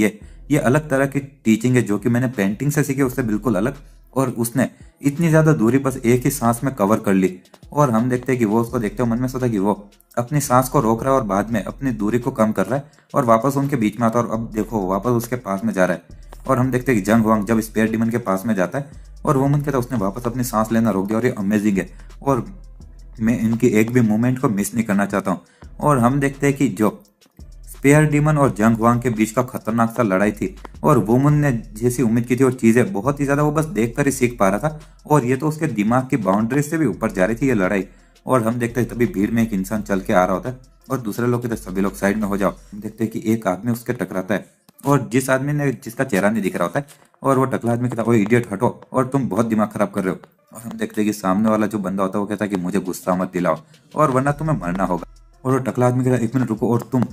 ये अलग तरह की टीचिंग है जो कि मैंने पेंटिंग से सीखी, उससे बिल्कुल अलग। और उसने इतनी ज्यादा दूरी बस एक ही सांस में कवर कर ली। और हम देखते हैं कि वो उसको देखते हुए मन में सोचा कि वो अपनी सांस को रोक रहा है और बाद में अपनी दूरी को कम कर रहा है और वापस उनके बीच में आता है। और अब देखो वो वापस उसके पास में जा रहा है। और हम देखते हैं कि जंग वांग जब स्पेयर डीमन के पास में जाता है और वो मन कहता है उसने वापस अपनी सांस लेना रोक दिया। और ये अमेजिंग है और मैं इनकी एक भी मूवमेंट को मिस नहीं करना चाहता हूँ। और हम देखते हैं कि जो स्पेयर डीमन और जंग वांग के बीच का खतरनाक सा लड़ाई थी और वुमन ने जैसी उम्मीद की थी और चीजें बहुत ही ज्यादा वो बस देखकर ही सीख पा रहा था, और ये तो उसके दिमाग की बाउंड्री से भी ऊपर जा रही थी ये लड़ाई। और हम देखते हैं तभी भीड़ में एक इंसान चल के आ रहा होता है और दूसरे लोग कहते हैं सभी लोग साइड में हो जाओ। हम देखते हैं कि एक आदमी उसके टकराता है और जिस आदमी ने जिसका चेहरा नहीं दिख रहा होता है, और वो टकला आदमी कहता है ओ इडियट हटो, और तुम बहुत दिमाग खराब कर रहे हो। और हम देखते हैं कि सामने वाला जो बंदा होता है वो कहता है कि मुझे गुस्सा मत दिलाओ और वरना तुम्हें मरना होगा। और वो टकला आदमी कहता है 1 मिनट रुको, और तुम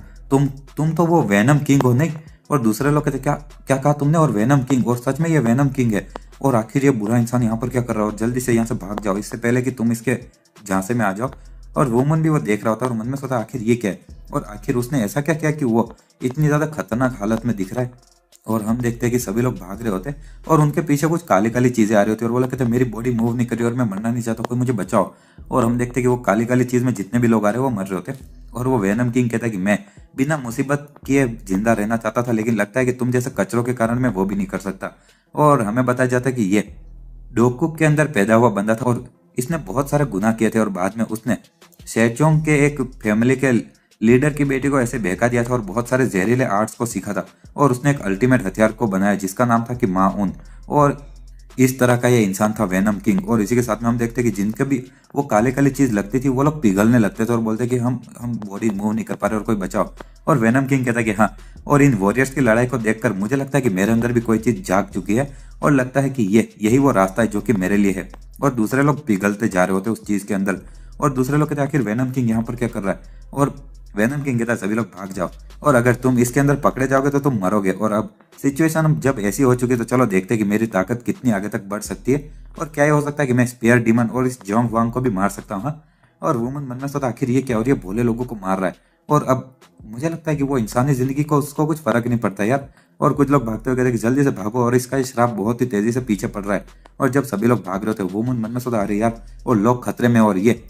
तो वो वेनम किंग हो नहीं? और दूसरे लोग कहते क्या क्या कहा तुमने? और वेनम किंग, और सच में ये वेनम किंग है? और आखिर ये बुरा इंसान यहाँ पर क्या कर रहा है? और जल्दी से यहाँ से भाग जाओ इससे पहले कि तुम इसके झांसे में आ जाओ। और वुमन भी वो देख रहा होता है और मन में सोचा आखिर ये क्या है, और आखिर उसने ऐसा क्या किया कि वो इतनी ज्यादा खतरनाक हालत में दिख रहा है। और हम देखते हैं कि सभी लोग भाग रहे होते हैं और उनके पीछे कुछ काली काली चीजें आ रही होती है और वो लोग कहते हैं मेरी बॉडी मूव नहीं कर रही और मैं मरना नहीं चाहता, कोई मुझे बचाओ। और हम देखते हैं कि वो काली काली चीज में जितने भी लोग आ रहे हैं वो मर रहे होते हैं। और वो वेनम किंग कहता है कि मैं बिना मुसीबत किए जिंदा रहना चाहता था, लेकिन लगता है कि तुम जैसे कचरों के कारण मैं वो भी नहीं कर सकता। और हमें बताया जाता है कि ये डोकुक के अंदर पैदा हुआ बंदा था और इसने बहुत सारे गुनाह किए थे और बाद में उसने शेचोंग के एक फैमिली के लीडर की बेटी को ऐसे बहका दिया था और बहुत सारे जहरीले आर्ट्स को सीखा था और उसने एक अल्टीमेट हथियार को बनाया जिसका नाम था कि माउन। और इस तरह का ये इंसान था वेनम किंग। और इसी के साथ में हम देखते हैं कि जिनके भी वो काले काली चीज लगती थी वो लोग पिघलने लगते थे और बोलते कि हम बॉडी मूव नहीं कर पा रहे और कोई बचाओ। और वेनम किंग कहता है कि हाँ, और इन वॉरियर्स की लड़ाई को देखकर मुझे लगता है कि मेरे अंदर भी कोई चीज जाग चुकी है और लगता है कि यही वो रास्ता है जो कि मेरे लिए है। और दूसरे लोग पिघलते जा रहे होते उस चीज के अंदर और दूसरे लोग कहते हैं आखिर वेनम किंग यहाँ पर क्या कर रहा है। और वेनम किंग कहता है सभी लोग भाग जाओ और अगर तुम इसके अंदर पकड़े जाओगे तो तुम मरोगे। और अब सिचुएशन जब ऐसी हो चुकी है तो चलो देखते हैं कि मेरी ताकत कितनी आगे तक बढ़ सकती है और क्या ये हो सकता है कि मैं स्पेयर डीमन और इस जोंग वांग को भी मार सकता हूँ। हाँ? और वुमन मन में सोचा आखिर ये क्या, और ये भोले लोगों को मार रहा है। और अब मुझे लगता है कि वो इंसानी जिंदगी को उसको कुछ फर्क नहीं पड़ता यार। और कुछ लोग भागते हुए कहते हैं कि जल्दी से भागो और इसका श्राप बहुत ही तेजी से पीछे पड़ रहा है। और जब सभी लोग भाग रहे थे वुमन मन में सोचा अरे यार और लोग खतरे में, और ये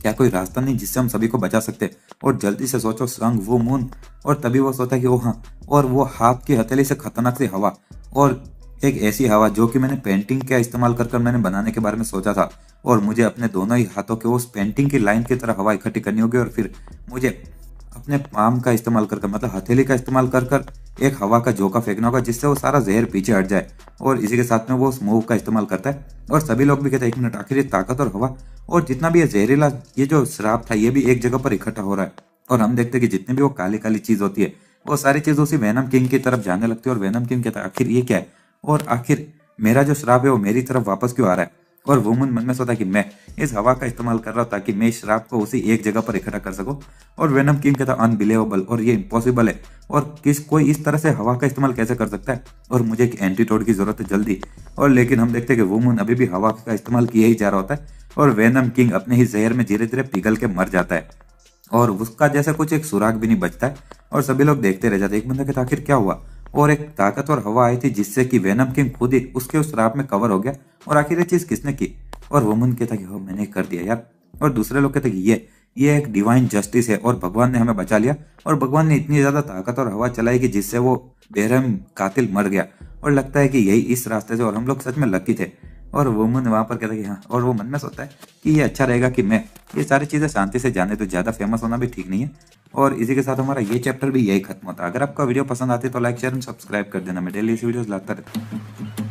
क्या कोई रास्ता नहीं जिससे हम सभी को बचा सकते। और जल्दी से सोचो संग वो मून। और तभी वो सोचा कि ओ हाँ, और वो हाथ की हथेली से खतरनाक सी हवा और एक ऐसी हवा जो कि मैंने पेंटिंग का इस्तेमाल कर मैंने बनाने के बारे में सोचा था। और मुझे अपने दोनों ही हाथों के उस पेंटिंग की लाइन की तरह हवा इकट्ठी करनी होगी और फिर मुझे अपने पाम का इस्तेमाल कर मतलब हथेली का इस्तेमाल कर एक हवा का झोंका फेंकना होगा जिससे वो सारा जहर पीछे हट जाए। और इसी के साथ में वो उस मूव का इस्तेमाल करता है और सभी लोग भी कहते हैं 1 मिनट, आखिर ये ताकत और हवा और जितना भी ये जहरीला ये जो श्राप था ये भी एक जगह पर इकट्ठा हो रहा है। और हम देखते हैं कि जितनी भी वो काली काली चीज होती है वो सारी चीज उसी वेनम किंग की तरफ जाने लगती है और वेनम किंग कहता है आखिर ये क्या है, और आखिर मेरा जो श्राप है वो मेरी तरफ वापस क्यों आ रहा है। और वुमन मन में सोचा कि मैं इस हवा का इस्तेमाल कर रहा हूँ ताकि मैं इस श्राप को उसी एक जगह पर इकट्ठा कर सकूं। और वेनम किंग कहता अनबिलीवेबल, और ये इम्पॉसिबल है, और कोई इस तरह से हवा का इस्तेमाल कैसे कर सकता है, और मुझे एक एंटीडोट की जरूरत है जल्दी। और लेकिन हम देखते हैं कि वुमन अभी भी हवा का इस्तेमाल किया ही जा रहा होता है और वेनम किंग अपने ही जहर में धीरे धीरे पिघल के मर जाता है और उसका जैसा कुछ एक सुराग भी नहीं बचता है। और सभी लोग देखते रह जाते हैं। एक बंदा कहता आखिर क्या हुआ, और एक ताकतवर हवा आई थी जिससे कि वेनम किंग खुद ही उसके उस श्राप में कवर हो गया। और आखिर ये चीज किसने की, और वुमन कहता कि हो मैंने कर दिया यार। और दूसरे लोग कहते कि ये एक डिवाइन जस्टिस है और भगवान ने हमें बचा लिया, और भगवान ने इतनी ज्यादा ताकतवर हवा चलाई कि जिससे वो बेरहम कातिल मर गया, और लगता है कि यही इस रास्ते से, और हम लोग सच में लकी थे। और वुमन वहां पर कहता है कि हाँ, और वो मन में सोचता है कि ये अच्छा रहेगा कि मैं ये सारी चीजें शांति से जाने, तो ज्यादा फेमस होना भी ठीक नहीं है। और इसी के साथ हमारा ये चैप्टर भी यही खत्म होता है। अगर आपका वीडियो पसंद आती है तो लाइक शेयर एंड सब्सक्राइब कर देना। मैं डेली इसी वीडियोस लाता रहता हूँ।